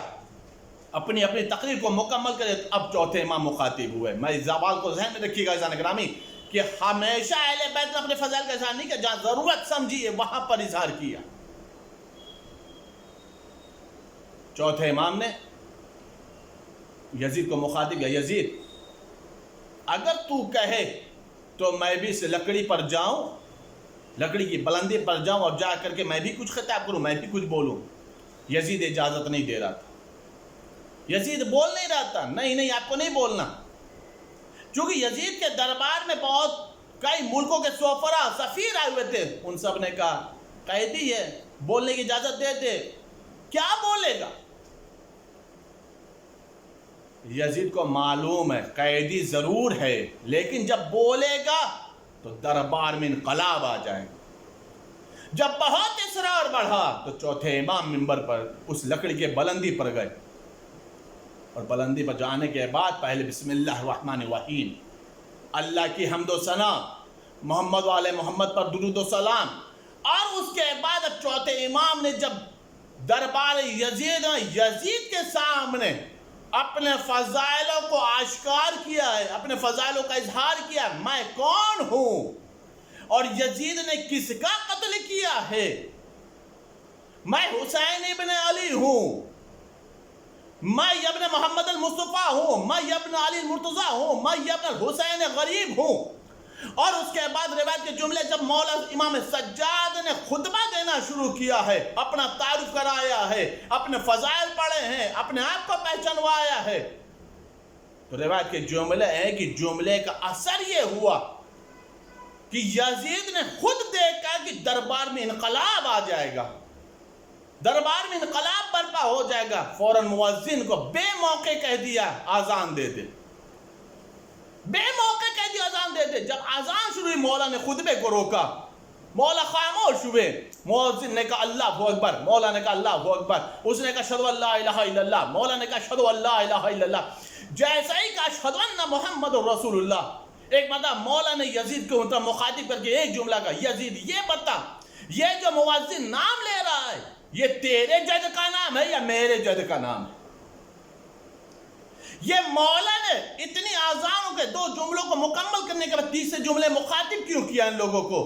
اپنی تقریر کو مکمل کرے، اب چوتھے امام مخاطب ہوئے. میں اس سوال کو ذہن میں رکھیے گا عزیزان گرامی کہ ہمیشہ اہل بیت نے اپنے فضائل کا اظہار نہیں کیا، جہاں ضرورت سمجھی ہے وہاں پر اظہار کیا. چوتھے امام نے یزید کو مخاطب کیا، یزید اگر تو کہے تو میں بھی اس لکڑی پر جاؤں، لکڑی کی بلندی پر جاؤں اور جا کر کے میں بھی کچھ خطاب کروں، میں بھی کچھ بولوں. یزید اجازت نہیں دے رہا تھا، یزید بول نہیں رہا تھا. نہیں آپ کو نہیں بولنا، چونکہ یزید کے دربار میں کئی ملکوں کے سفرا سفیر آئے ہوئے تھے. ان سب نے کہا قیدی ہے، بولنے کی اجازت دے دے. کیا بولے گا؟ یزید کو معلوم ہے قیدی ضرور ہے، لیکن جب بولے گا تو دربار میں انقلاب آ جائے گا. جب بہت اصرار بڑھا تو چوتھے امام منبر پر اس لکڑی کے بلندی پر گئے، اور بلندی پر جانے کے بعد پہلے بسم اللہ الرحمن الرحیم، اللہ کی حمد و ثنا، محمد والے محمد پر درود و سلام. اور اس کے بعد اب چوتھے امام نے جب دربار یزید کے سامنے اپنے فضائلوں کو آشکار کیا ہے، اپنے فضائلوں کا اظہار کیا، میں کون ہوں اور یزید نے کس کا قتل کیا ہے، میں حسین ابن علی ہوں، میں ابن محمد المصطفیٰ ہوں، میں ابن علی المرتضیٰ ہوں، میں ابن الحسین غریب ہوں. اور اس کے بعد روایت کے جملے جب مولا امام سجاد نے خطبہ دینا شروع کیا ہے، اپنا تعارف کرایا ہے، اپنے فضائل پڑھے ہیں، اپنے آپ کو پہچانوایا ہے، تو روایت کے جملے ہیں کہ جملے کا اثر یہ ہوا کہ یزید نے خود دیکھا کہ دربار میں انقلاب آ جائے گا، دربار میں انقلاب برپا ہو جائے گا. فوراً مؤذن کو بے موقع کہہ دیا آذان دے دے، بے موقع کہہ دیا آذان دے دے. جب آذان شروع ہوئی مولا نے خطبے کو روکا، مولا خاموش ہوئے. مؤذن نے کہا اللہ اکبر، مولا نے کہا اللہ اکبر. اس نے کہا اشہدو ان لا الہ الا اللہ، مولا نے کہا اشہدو ان لا الہ الا اللہ. جیسا ہی کہا اشہدو ان محمد رسول اللہ، ایک مرتبہ مولا نے یزید کو مخاطب کر کے ایک جملہ کہا، یزید یہ بتا، یہ جو مؤذن نام لے رہا ہے یہ تیرے جد کا نام ہے یا میرے جد کا نام ہے؟ یہ مولا نے اتنی آذانوں کے دو جملوں کو مکمل کرنے کے بعد تیسرے جملے مخاطب کیوں کیا ان لوگوں کو؟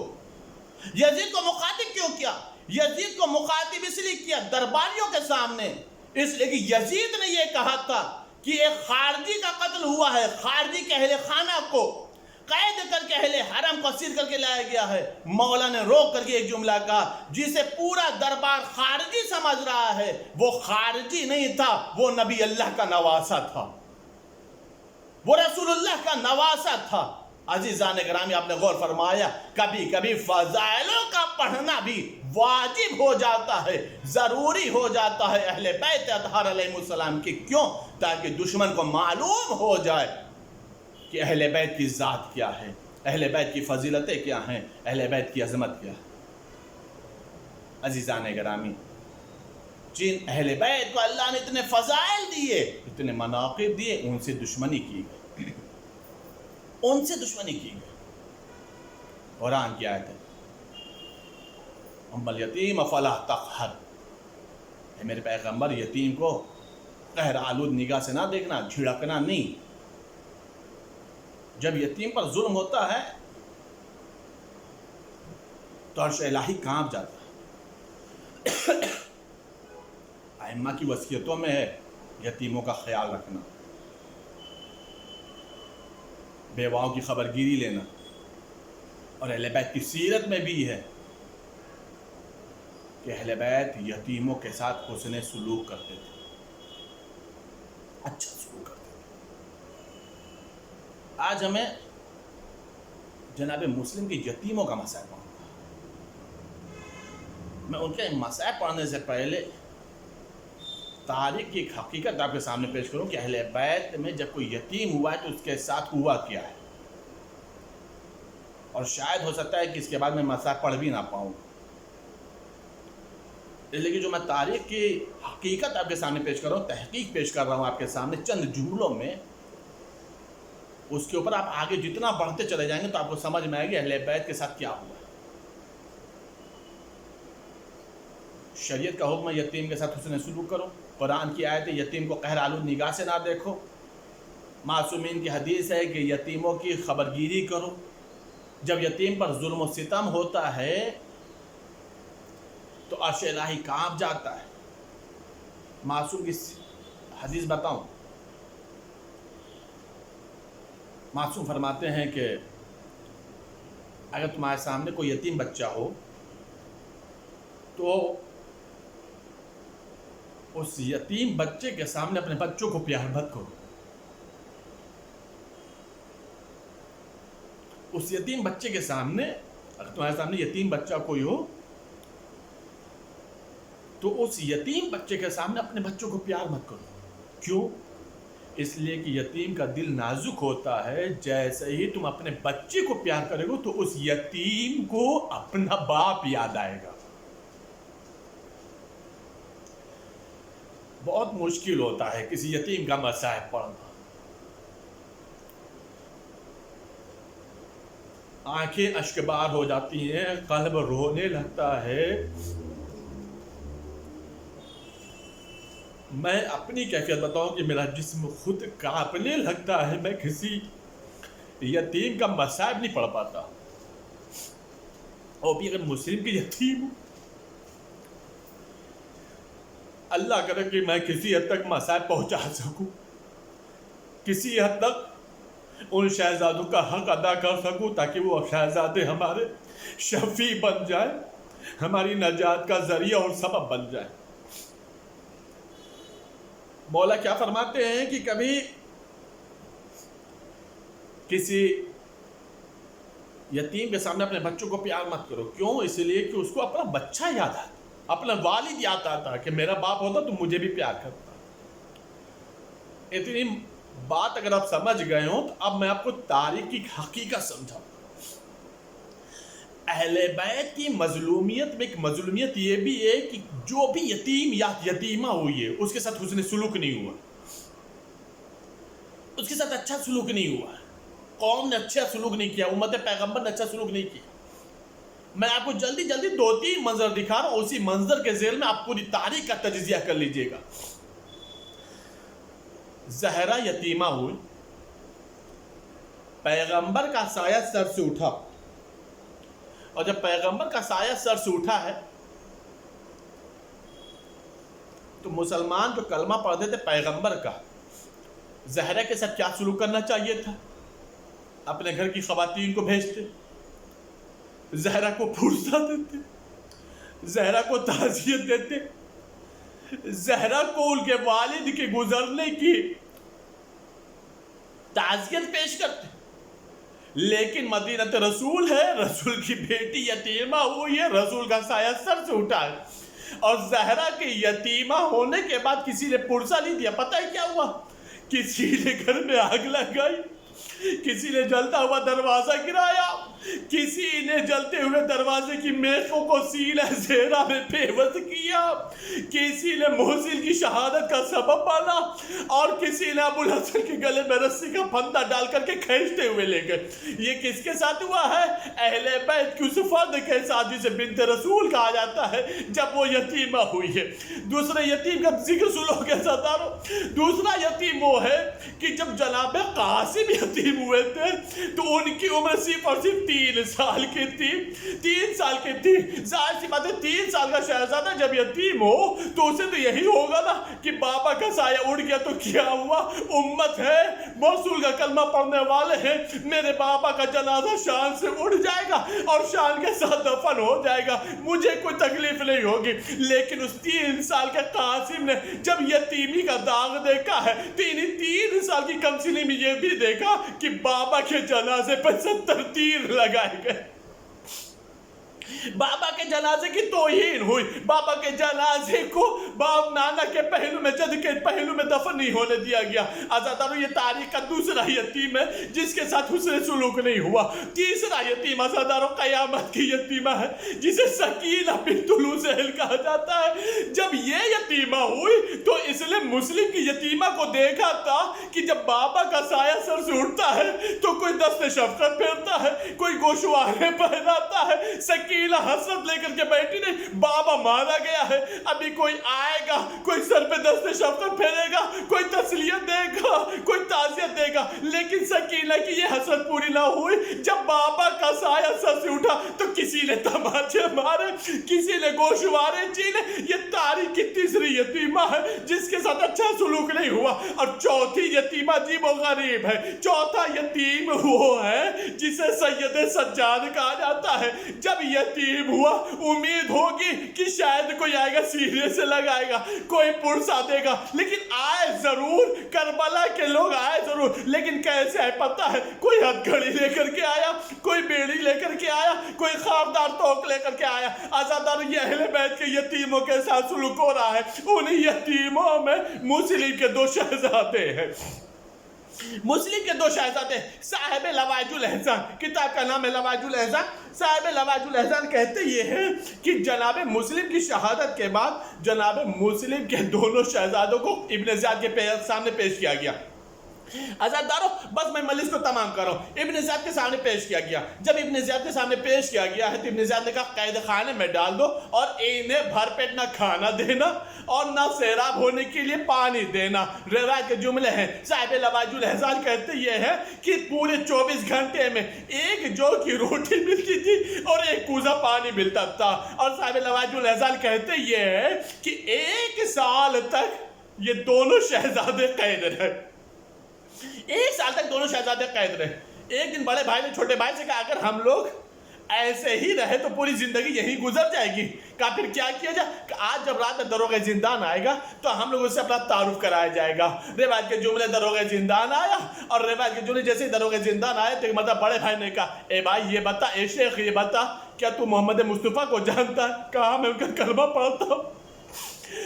یزید کو مخاطب کیوں کیا؟ یزید کو مخاطب اس لیے کیا درباریوں کے سامنے، اس لیے کہ یزید نے یہ کہا تھا کہ ایک خارجی کا قتل ہوا ہے، خارجی کے اہل خانہ کو قید کر کے اہل حرم کو اسیر کر کے لایا گیا ہے. مولا نے روک کر کے ایک جملہ کہا جسے پورا دربار خارجی سمجھ رہا ہے، وہ خارجی نہیں تھا، وہ نبی اللہ کا نواسہ تھا، وہ رسول اللہ کا نواسہ تھا. عزیزان گرامی آپ نے غور فرمایا کبھی کبھی فضائلوں کا پڑھنا بھی واجب ہو جاتا ہے، ضروری ہو جاتا ہے اہل بیت اطہار علیہ السلام کی. کیوں؟ تاکہ دشمن کو معلوم ہو جائے کہ اہل بیت کی ذات کیا ہے، اہل بیت کی فضیلتیں کیا ہیں، اہل بیت کی عظمت کیا ہے. عزیزان گرامی، جن اہل بیت کو اللہ نے اتنے فضائل دیے، اتنے مناقب دیے، ان سے دشمنی کی گئی، ان سے دشمنی کی گئی. قرآن کی آیت ہے اما الیتیم فلا تقہر، اے میرے پیغمبر یتیم کو قہر آلود نگاہ سے نہ دیکھنا، جھڑکنا نہیں. جب یتیم پر ظلم ہوتا ہے تو عرش الہی کانپ جاتا ہے۔ ائمہ کی وصیتوں میں ہے یتیموں کا خیال رکھنا، بیواؤں کی خبرگیری لینا، اور اہل بیت کی سیرت میں بھی ہے کہ اہل بیت یتیموں کے ساتھ حسن سلوک کرتے تھے، اچھا سلوک کرتے تھے۔ آج ہمیں جناب مسلم کے یتیموں کا مسائل پڑھنا، میں ان کے مسائل پڑھنے سے پہلے تاریخ کی ایک حقیقت آپ کے سامنے پیش کروں کہ اہل بیت میں جب کوئی یتیم ہوا ہے تو اس کے ساتھ ہوا کیا ہے، اور شاید ہو سکتا ہے کہ اس کے بعد میں مسائل پڑھ بھی نہ پاؤں، لیکن جو میں تاریخ کی حقیقت آپ کے سامنے پیش کر رہا ہوں، تحقیق پیش کر رہا ہوں آپ کے سامنے چند جملوں میں، اس کے اوپر آپ آگے جتنا بڑھتے چلے جائیں گے تو آپ کو سمجھ میں آئے گی اہل بیت کے ساتھ کیا ہوا ہے۔ شریعت کا حکم ہے یتیم کے ساتھ حسن سلوک کرو، قرآن کی آیت ہے یتیم کو قہر آلود نگاہ سے نہ دیکھو، معصومین کی حدیث ہے کہ یتیموں کی خبرگیری کرو، جب یتیم پر ظلم و ستم ہوتا ہے تو عرش الہی کانپ جاتا ہے۔ معصوم کی حدیث بتاؤں، معصوم فرماتے ہیں کہ اگر تمہارے سامنے کوئی یتیم بچہ ہو تو اس یتیم بچے کے سامنے اپنے بچوں کو پیار مت کرو، اس یتیم بچے کے سامنے، اگر تمہارے سامنے یتیم بچہ کوئی ہو تو اس یتیم بچے کے سامنے اپنے بچوں کو پیار مت کرو۔ کیوں؟ اس لیے کہ یتیم کا دل نازک ہوتا ہے، جیسے ہی تم اپنے بچے کو پیار کرے گو تو اس یتیم کو اپنا باپ یاد آئے گا۔ بہت مشکل ہوتا ہے کسی یتیم کا مصائب پڑھنا، آنکھیں اشکبار ہو جاتی ہیں، قلب رونے لگتا ہے۔ میں اپنی کیفیت بتاؤں کہ میرا جسم خود کانپنے لگتا ہے، میں کسی یتیم کا مصائب نہیں پڑھ پاتا، اور بھی اگر مسلم کی یتیم ہوں، اللہ کرے کہ میں کسی حد تک مصائب پہنچا سکوں، کسی حد تک ان شہزادوں کا حق ادا کر سکوں تاکہ وہ شہزادے ہمارے شفیع بن جائیں، ہماری نجات کا ذریعہ اور سبب بن جائیں۔ مولا کیا فرماتے ہیں کہ کبھی کسی یتیم کے سامنے اپنے بچوں کو پیار مت کرو۔ کیوں؟ اس لیے کہ اس کو اپنا بچہ یاد آتا، اپنا والد یاد آتا کہ میرا باپ ہوتا تو مجھے بھی پیار کرتا۔ اتنی بات اگر آپ سمجھ گئے ہوں تو اب میں آپ کو تاریخ کی حقیقت سمجھاؤں۔ اہل بیت کی مظلومیت میں ایک مظلومیت یہ بھی ہے کہ جو بھی یتیم یا یتیمہ ہوئی ہے اس کے ساتھ حسن سلوک نہیں ہوا، اس کے ساتھ اچھا سلوک نہیں ہوا، قوم نے اچھا سلوک نہیں کیا، امت پیغمبر نے اچھا سلوک نہیں کیا۔ میں آپ کو جلدی جلدی 2-3 منظر دکھا رہا ہوں، اسی منظر کے ذیل میں آپ پوری تاریخ کا تجزیہ کر لیجئے گا۔ زہرا یتیمہ ہوئی، پیغمبر کا سایہ سر سے اٹھا، اور جب پیغمبر کا سایہ سر سے اٹھا ہے تو مسلمان جو کلمہ پڑھتے تھے پیغمبر کا، زہرا کے ساتھ کیا سلوک کرنا چاہیے تھا؟ اپنے گھر کی خواتین کو بھیجتے، زہرا کو پھرسا دیتے، زہرا کو تعزیت دیتے، زہرا کو ان کے والد کے گزرنے کی تعزیت پیش کرتے۔ لیکن مدینہ رسول ہے، رسول کی بیٹی یتیمہ ہوئی ہے، رسول کا سایہ سر سے اٹھا ہے، اور زہرا کے یتیمہ ہونے کے بعد کسی نے پرسا نہیں دیا۔ پتہ ہے کیا ہوا؟ کسی نے گھر میں آگ لگائی، کسی نے جلتا ہوا دروازہ گرایا، کسی نے جلتے ہوئے دروازے کی میخوں کو سینہ زہرا میں پیوست کیا، کسی نے محسن کی شہادت کا سبب بنا، اور کسی نے ابو الحسن کے گلے میں رسی کا پھندا ڈال کر کے کھینچتے ہوئے لے گئے۔ یہ کس کے ساتھ ہوا ہے؟ اہل بیت کی اس فرد کے ساتھ جسے بنت رسول کہا جاتا ہے، جب وہ یتیمہ ہوئی ہے۔ دوسرے یتیم کا ذکر سنو کے ستارو، دوسرا یتیم وہ ہے کہ جب جناب قاسم یتیم ہوئے تھے تو ان کی عمر صرف اور صرف 3 سال کی تھی، 3 سال کی تھی. ظاہر سی بات ہے 3 سال کا شہزادہ جب یتیم ہو تو اسے تو یہی ہوگا نا کہ بابا کا سایہ اڑ گیا تو کیا ہوا، امت ہے، رسول کا کلمہ پڑھنے والے ہیں، میرے بابا کا جنازہ شان سے اڑ جائے گا اور شان کے ساتھ دفن ہو جائے گا، مجھے کوئی تکلیف نہیں ہوگی. لیکن اس 3 سال کے قاسم نے جب یتیمی کا داغ دیکھا ہے تو انہیں 3 سال کی کمسنی میں یہ بھی دیکھا کہ بابا کے جنازے پر 70 تیر لگائے گئے. بابا کے جنازے کی توہین ہوئی، بابا کے جنازے کو باپ نانا کے پہلو میں، جد کے پہلو میں دفن نہیں ہونے دیا گیا. عزادارو یہ تاریخ کا دوسرا یتیم ہے جس کے ساتھ حسن سلوک نہیں ہوا. تیسرا یتیم عزادارو قیامت کی یتیمہ ہے جسے سکینہ بنت الحسین کہا جاتا ہے. جب یہ یتیمہ ہوئی تو اس نے مسلم کی یتیمہ کو دیکھا تھا کہ جب بابا کا سایہ سر سے اٹھتا ہے تو کوئی دست شفقت پھیرتا ہے، کوئی گوشوارے پہناتا ہے. سکینہ حسرت لے کر کے بیٹھی نہیں، بابا مارا گیا ہے، ابھی کوئی آئے گا، کوئی سر پہ دست شفقت پھیرے گا، کوئی تسلیت دے گا، کوئی تعزیت دے گا. لیکن سکینہ کی یہ حسرت پوری نہ ہوئی. جب بابا کا سایہ سر سے اٹھا تو کسی نے تماچے مارے، کسی نے گوشوارے چینے. یہ تاریخ کی تیسری یتیمہ ہے جس کے ساتھ اچھا سلوک نہیں ہوا. اور چوتھی یتیمہ عجیب و غریب ہے. چوتھا یتیم وہ ہے جسے سید سجاد کہا جاتا ہے. جب یتیم ہوا امید ہوگی کہ شاید کوئی آئے گا سینے سے لگائے گا، کوئی پرسا دے گا، لیکن آئے ضرور، کربلا کے لوگ آئے ضرور. لیکن کیسے آئے پتہ ہے؟ کوئی ہتھ گھڑی لے کر کے آیا، کوئی بیڑی لے کر کے آیا، کوئی خاردار توک لے کر کے آیا. عزادارو یہ اہل بیت کے یتیموں کے ساتھ سلوک ہو رہا ہے. انہیں یتیموں میں مسلم کے 2 شہزادے ہیں. مسلم کے 2 شہزادے، صاحب لواج الاحسان، کتاب کا نام ہے لواج الاحسان. صاحب لواج الاحسان کہتے یہ ہیں کہ جناب مسلم کی شہادت کے بعد جناب مسلم کے دونوں شہزادوں کو ابن زیاد کے سامنے پیش کیا گیا. عزادارو بس میں مجلس کو تمام کر رہا ہوں. ابن زیاد کے سامنے پیش کیا گیا. جب ابن زیاد کے سامنے پیش کیا گیا ہے تو ابن زیاد نے کہا قید خانے میں ڈال دو اور انہیں بھر پیٹ نہ کھانا دینا اور نہ سیراب ہونے کے لیے پانی دینا. روایت کے جملے ہیں. صاحب لواج الاحسان کہتے یہ ہے کہ پورے 24 گھنٹے میں 1 جو کی روٹی ملتی تھی اور 1 کوزہ پانی ملتا تھا. اور صاحب لواج الاحسان کہتے یہ ہے کہ 1 سال تک یہ دونوں شہزادے قید رہے. 1 سال تک دونوں شہزادے قید رہے. ایک دن بڑے بھائی نے چھوٹے بھائی سے کہا اگر ہم لوگ ایسے ہی رہے تو پوری زندگی یہی گزر جائے گی. کہا پھر کیا کیا جائے؟ آج جب رات میں دروغ زندان آئے گا تو ہم لوگ اس سے اپنا تعارف کرایا جائے گا. روایت کے جملے دروغ زندان آیا اور روایت کے جملے جیسے دروغ زندان آئے تو مطلب بڑے بھائی نے کہا اے بھائی یہ بتا، اے شیخ یہ بتا کیا تو محمد مصطفیٰ کو جانتا ہے؟ کہا میں ان کا کلمہ پڑھتا ہوں.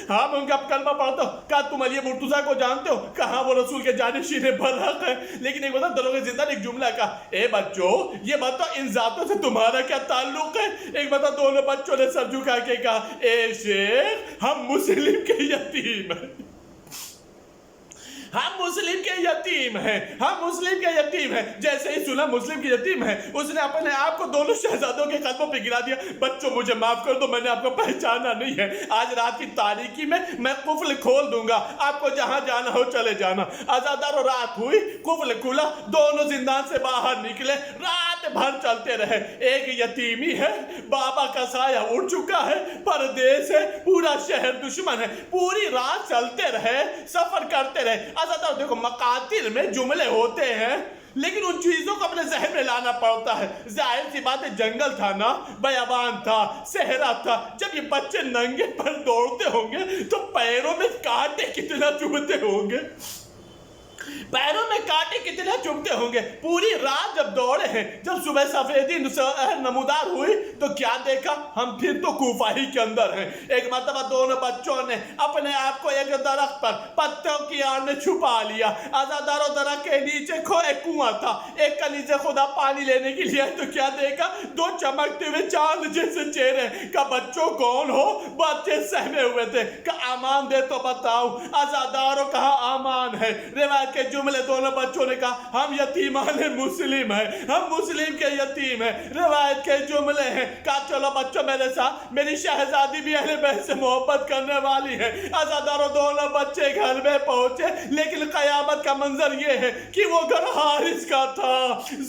ہاں میں ان کا کلمہ پڑھتا ہوں. کہا تم علی مرتضیٰ کو جانتے ہو؟ کہا وہ رسول کے جانشین برحق ہے. لیکن ایک بتا دروغ زندان ایک جملہ کہا اے بچوں یہ بتاؤ ان ذاتوں سے تمہارا کیا تعلق ہے؟ ایک بتا دونوں بچوں نے سر جھکا کے کہا اے شیخ ہم مسلم کے یتیم ہیں، ہم مسلم کے یتیم ہیں، ہم مسلم کے یتیم ہیں. جیسے ہی سنا مسلم کے یتیم ہیں اس نے اپنے آپ کو دونوں شہزادوں کے قدموں پہ گرا دیا. بچوں مجھے معاف کر دو، میں نے آپ کو پہچانا نہیں ہے. آج رات کی تاریکی میں قفل کھول دوں گا، آپ کو جہاں جانا ہو چلے جانا. عزادارو رات ہوئی، قفل کھلا، دونوں زندان سے باہر نکلے، رات بھر چلتے رہے. ایک یتیمی ہے، بابا کا سایہ اڑ چکا ہے، پردیس ہے، پورا شہر دشمن ہے. پوری رات چلتے رہے، سفر کرتے رہے. عزادارو دیکھو مقاتل میں جملے ہوتے ہیں لیکن ان چیزوں کو اپنے ذہن میں لانا پڑتا ہے. ظاہر سی بات ہے جنگل تھا نا، بیابان تھا، صحرا تھا. جب یہ بچے ننگے پر دوڑتے ہوں گے تو پیروں میں کانٹے کتنا چبھتے ہوں گے، پیروں میں کانٹے کتنے چبھتے ہوں گے. پوری رات جب دوڑے ہیں، جب صبح سفیدی نمودار ہوئی تو کیا دیکھا؟ ہم پھر تو کوفہ ہی کے اندر ہیں. ایک مرتبہ دونوں بچوں نے اپنے آپ کو ایک درخت پر پتوں کی آڑ میں چھپا لیا. عزادارو درخت کے نیچے ایک کنواں تھا، ایک کنیز خدا پانی لینے کے لیے تو کیا دیکھا؟ 2 چمکتے ہوئے چاند جیسے چہرے. کہ بچوں کون ہو؟ بچے سہمے ہوئے تھے. کہ امان دے تو بتاؤ. عزادارو کہا امان ہے. روایت کے جملے دونوں بچوں نے کہا ہم یتیمان مسلم ہیں, ہم مسلم کے یتیم ہیں. روایت کے جملے ہیں. کہا چلو بچوں میرے ساتھ, میری شہزادی بھی اہل بیت سے محبت کرنے والی ہے. عزاداروں دونوں بچے گھر میں پہنچے, لیکن قیامت کا منظر یہ ہے کہ وہ گھر حارث کا تھا.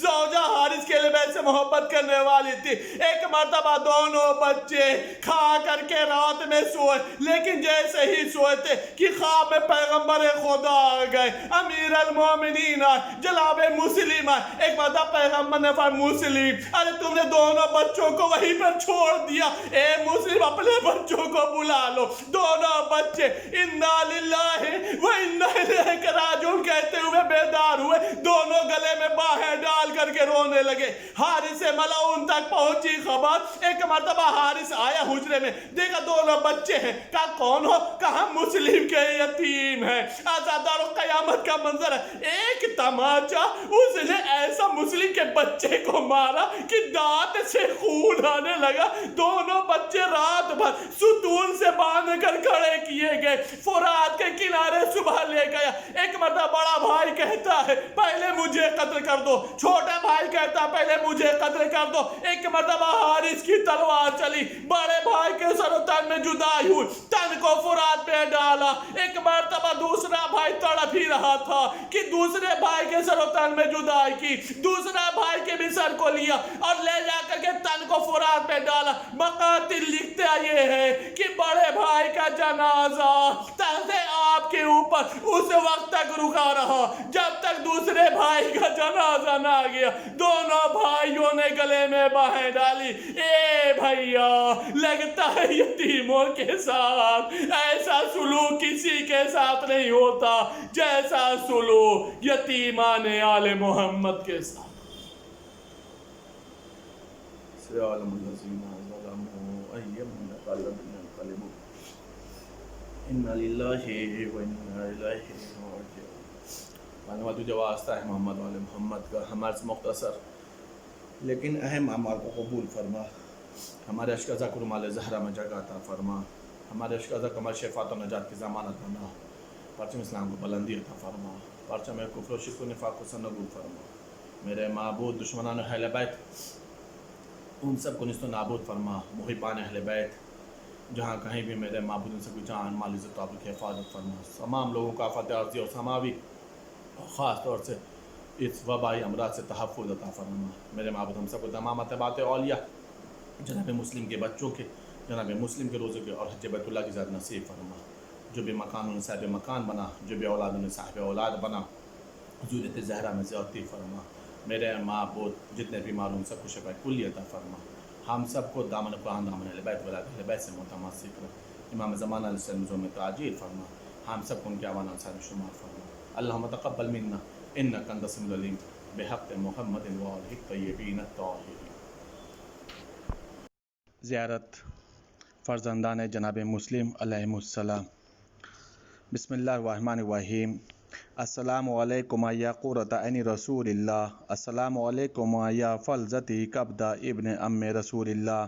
زوجہ حارث کے اہل بیت سے محبت کرنے والی تھی. ایک مرتبہ دونوں بچے کھا کر کے رات میں سوئے, لیکن جیسے ہی سوئے تھے کہ خواب میں پیغمبر خدا آ گئے, امیر المومنین آئے, جناب مسلم آئے. ایک مرتبہ پیغمبر نے فرمایا مسلم ارے تم نے دونوں بچوں کو وہیں پر چھوڑ دیا, اے مسلم اپنے بچوں کو بلا لو. دونوں بچے انا للہ و انا الیہ راجعون کہتے ہوئے بیدار ہوئے, دونوں گلے میں باہیں ڈال کر کے رونے لگے. حارث ملعون تک پہنچی خبر. ایک مرتبہ حارث آیا حجرے میں, دیکھا دونوں بچے ہیں. کہا کون ہو؟ کہا مسلم کے یتیم ہیں. عزاداروں قیامت کا منظر ہے. ایک تماچا اس نے ایسا مسلم کے بچے کو مارا کہ دانت سے خون آنے لگا. دونوں بچے رات بھر ستون سے باندھ کر کھڑے کیے گئے. فرات کے کنارے صبح لے گیا. ایک مرتبہ بڑا بھائی کہتا ہے پہلے مجھے قتل کر دو, چھوٹا بھائی کہتا ہے پہلے مجھے قتل کر دو. ایک مرتبہ حارث کی تلوار چلی, بڑے بھائی کے سر و تن میں جدائی ہوئی, تن کو فرات پہ ڈالا. ایک مرتبہ دوسرا بھائی تڑپ ہی رہا تھا کہ دوسرے بھائی کے سر و تن میں جدائی کی. دوسرا بھائی کے بھی سر کو لیا اور لے جا کر کے تن کو فرات پہ ڈالا. مقاتل لکھتے یہ ہے کہ بڑے بھائی کا جنازہ تخت آپ کے اوپر اس وقت تک رکا رہا جب تک دوسرے بھائی کا جنازہ نہ آ گیا. دونوں بھائیوں نے گلے میں باہیں ڈالی. اے بھیا لگتا ہے یتیموں کے ساتھ ایسا سلوک کسی کے ساتھ نہیں ہوتا جیسا سلوک یتیمان آل محمد کے ساتھ. اِنَّا لِلَّهِ وَإِنَّا إِلَيْهِ رَاجِعُونَ. مانوا تجھے واسطہ ہے محمد والے محمد کا, ہمارے سے مختصر لیکن اہم اعمال کو قبول فرما. ہمارے اشکازہ کو رمال زہرہ میں جگہ عطا فرما. ہمارے اشکازہ کو ہماری شفاعت و نجات کی ضمانت بنا. پرچم اسلام کو بلندی عطا فرما. پرچم کفر و شرک و نفاق کو سرنگون فرما. میرے معبود دشمنان اہل بیت ان سب کو نیست و نابود فرما. محبان اہل بیت جہاں کہیں بھی میرے معبود ان سے کوئی جان مال عزت و آبرو کی حفاظت فرما. تمام لوگوں کا آفات عارضی اور سماوی اور خاص طور سے اس وبائی امراض سے تحفظ عطا فرما. میرے معبود ہم سب کو تمام اتباعات اولیاء جناب مسلم کے بچوں کے, جناب مسلم کے روزے کے اور حج بیت اللہ کی ذات نصیب فرما. جو بھی مکان ان صاحب مکان بنا, جو بھی اولاد ان صاحب اولاد بنا. ذریت زہرہ میں زیادتی فرما. میرے معبود جتنے بیمار ان سب کو شفا کلی عطا فرما. ہم سب کو دامن قرآن دامن اہل بیت ولایت اہل بیت سے متمسک رکھ. امام زمانہ علیہ السلام نزول میں تعجیل فرما. ہم سب کو ان کے اعوان انصار میں شمار فرما. اللہم تقبل منا انک انت السمیع العلیم بحق محمد وآلہ الطیبین الطاہرین. زیارت فرزندان جناب مسلم علیہ السلام. بسم اللہ الرحمن الرحیم. السلام علیکم یا قرۃ عین رسول اللہ. السلام علیکم یا فلذتی کبدہ ابن ام رسول اللہ.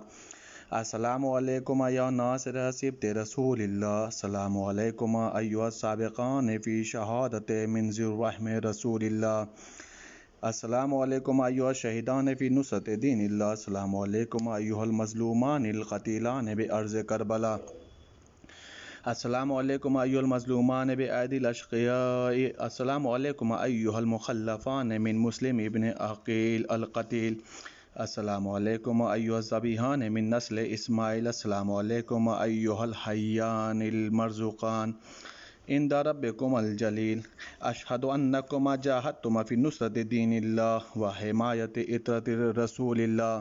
السلام علیکم یا ناصر حسیبت رسول اللہ. السلام علیکم ایھا السابقان فی شہادت من ذی الرحم رسول اللہ. السلام علیکم ایھا الشہیدان فی نصرت دین اللہ. السلام علیکم ایھا المظلومان القتیلان بارض کربلا. السلام علیکم ایھا المظلومان بایدی الاشقیاء. السلام علیکم ایھا المخلفان من مسلم ابن عقیل القتیل. السلام علیکم ایھا الذبیحان من نسل اسماعیل. السلام علیکم ایھا الحیان المرزوقان عند ربکم الجلیل. اشہد انکم جاہدتم فی نصرت دین اللہ و حمایت عطرت رسول اللہ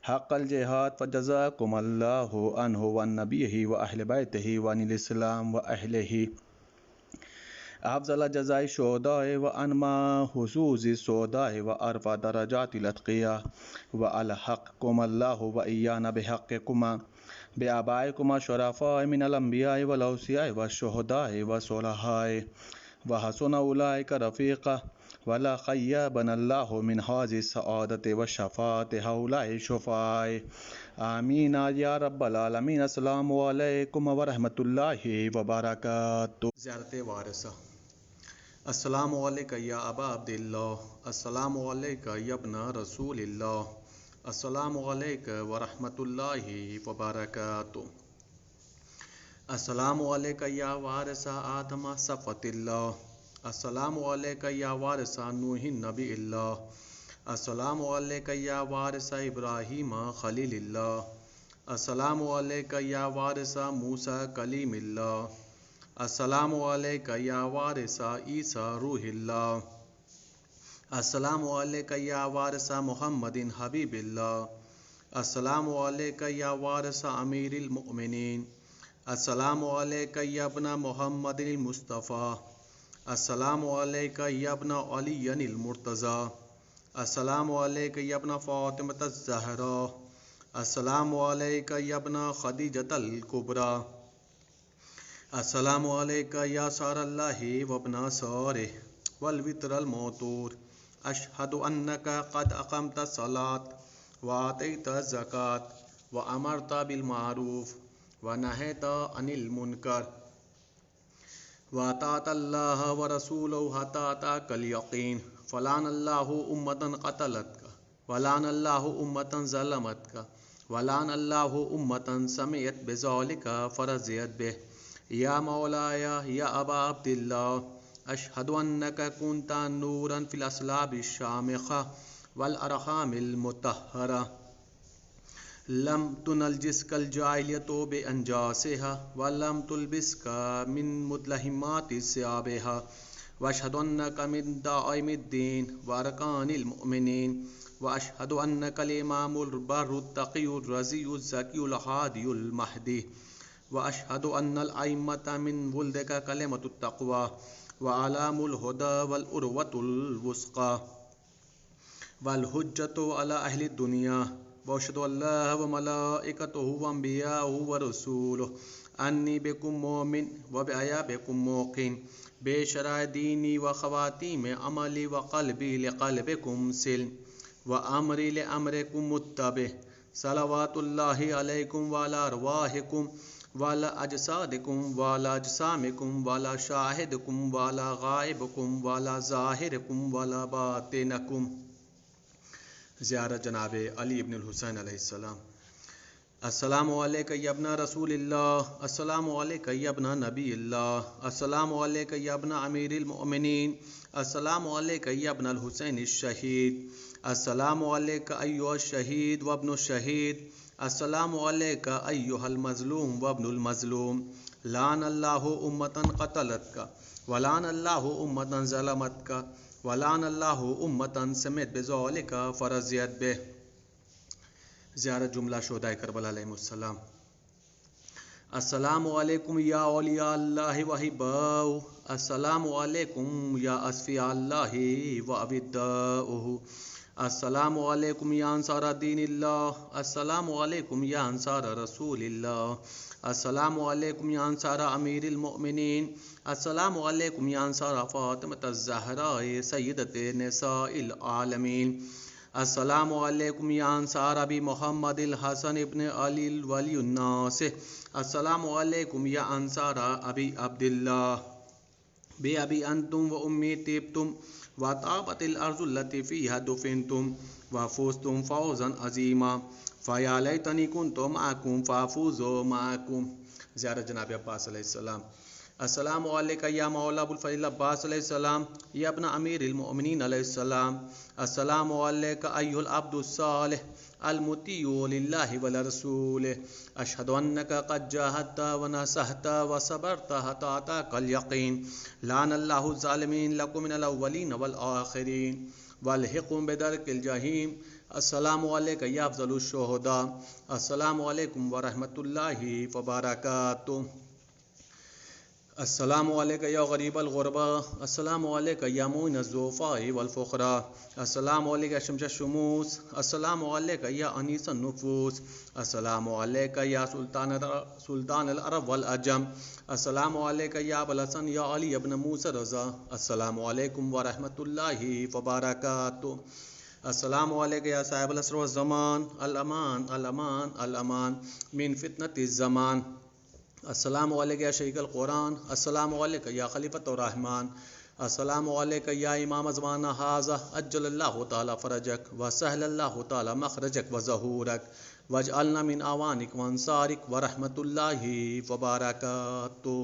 حق الجہاد فجزاکم اللہ عنہ وعن نبیہ و اہل بیتہ وعن الاسلام و اہلہ افضل جزاء الشہداء و انما حظوظ السعداء و ارفع درجات الاتقیاء و الحقکم اللہ و ایانا بحقکما بآبائکما شرفاء من الانبیاء والاوصیاء والشہداء والصلحاء وحسن اولئک رفیقا ولا خیبنا اللہ من هذه السعادة والشفاعة هؤلاء الشفعاء آمین یا رب العالمین. السلام علیکم ورحمۃ اللہ وبرکاتہ. زیارت وارثہ. السلام علیکم یا ابا عبداللہ، السلام علیکم یا ابن رسول اللہ، السلام علیکم ورحمۃ اللہ وبرکاتہ، السلام علیکم یا وارث آدم صفوۃ اللہ، السلام علیکم یا وارث نوح نبی اللہ، السلام علیکم یا وارث ابراہیم خلیل اللہ، السلام علیکم یا وارث موسیٰ کلیم اللہ، السلام علیکم یا وارث عیسیٰ روح اللہ، السلام علیکم یا وارث محمد حبیب اللہ، السلام علیکم یا وارث امیر المؤمنین، السلام علیکم یا ابن محمد المصطفیٰ، السلام علیکم یا ابن علی المرتضیٰ، السلام علیکم یا ابن فاطمۃ الزہراء، السلام علیکم یا ابن خدیجۃ الکبریٰ، السلام علیکم یا سار اللہ وابن سارہ والوتر الموتور، اشہد انک قد اقمت الصلاۃ وآتیت الزکاۃ وامرت بالمعروف ونہیت عن المنکر واطعت اللہ ورسولہ حتی اتاک الیقین، فلعن اللہ امۃ قتلتک ولعن اللہ امۃ ظلمتک ولعن اللہ امۃ سمعت بذلک فرضیت بہ، یا مولایا یا ابا عبداللہ، اشہد انک کنت نورا فی الاصلاب الشامخہ والارحام المطہرہ، لم تنجسک الجاہلیۃ بانجاسها ولم تلبسک من مدلہمات ثیابها، واشہد انک من دعائم الدین وارکان المؤمنین، واشہد انک الامام البر التقی الرضی الزکی الہادی المہدی، واشہد ان الائمۃ من ولدک کلمۃ التقوی وعلام الہدی والعروۃ الوثقی والحجۃ علی اہل الدنیا، واشہد اللہ وملائکتہ وانبیاءہ ورسولہ انی بکم مومن وبعیابکم موقن، بے شرع دینی وخواتیم عملی وقلبی لقلبکم سلم وامری لامرکم متبع، صلوات اللہ علیکم وعلی ارواحکم وعلی اجسادکم وعلی اجسامکم وعلی شاہدکم وعلی غائبکم وعلی ظاہرکم وعلی باطنکم۔ زیارت جناب علی ابن الحسین علیہ السلام۔ السلام علیکم یا ابن رسول اللہ، السلام علیکم یا ابن نبی اللہ، السلام علیکم یا ابن امیر المؤمنین، السلام علیکم یا ابن الحسین الشہید، السلام علیکم ایھا الشہید وابن الشہید، السلام علیکم ایھا المظلوم وابن المظلوم، لعن اللہ امۃ قتلتک ولعن اللہ امۃ ظلمتک ولعن اللہ امۃ سمعت بذلک فرضیت بہ۔ زیارت جملہ شہدائے کربلا علیہم السلام۔ السلام علیکم یا اولیاء اللہ وحباؤہ، السلام علیکم یا اصفیاء اللہ واوداؤہ، السلام علیکم یا انصار دین اللہ، السلام علیکم یا انصار رسول اللہ، السلام علیکم یا انصار امیر المؤمنین، السلام علیکم یا انصار فاطمۃ الزہراء سیدۃ نساء العالمین، السلام علیکم یا انصار ابی محمد الحسن ابن علی ولی الناس، السلام علیکم یا انصار ابی عبداللہ، بے ابی انتم و امی طبتم وطابت الارض التی فیہا دفنتم وفزتم فوزا عظیما، فیا لیتنی کنت معکم فافوز معکم۔ زیارت جناب عباس علیہ السلام۔ السلام علیکم یا مولا ابو الفضل عباس علیہ السلام، یا ابن امیر المؤمنین علیہ السلام، السلام علیکم ایھا العبد الصالح المطیع للہ ولرسولہ، اشہد انک قد جاہدت ونصحت وصبرت حتی اتاک الیقین، لعن اللہ الظالمین لکم من الاولین والآخرین والحقهم بدرک الجحیم، السلام علیکم یا افضل الشہداء، السلام علیکم ورحمۃ اللہ وبرکاتہ، السلام علیکم یا غریب الغرباء، السلام علیکم یا معین الضعفاء والفقراء، السلام علیکم یا شمس الشموس، السلام علیکم یا انیس النفوس، السلام علیکم یا سلطان العرب والعجم، السلام علیکم یا ابو الحسن یا علی ابن موسیٰ رضا، السلام علیکم ورحمۃ اللہ وبرکاتہ، السلام علیکم یا صاحب العصر والزمان، الامان الامان الامان من فتنة الزمان، السلام علیکم یا شیخ القرآن، السلام علیکم یا خلیفۃ الرحمن، السلام علیک یا امام زمان ھذا اجل اللہ تعالی فرجک وسهل اللہ تعالی مخرجک وظہورک واجعلنا من اعوانک وانصارک ورحمۃ اللہ وبرکاتہ.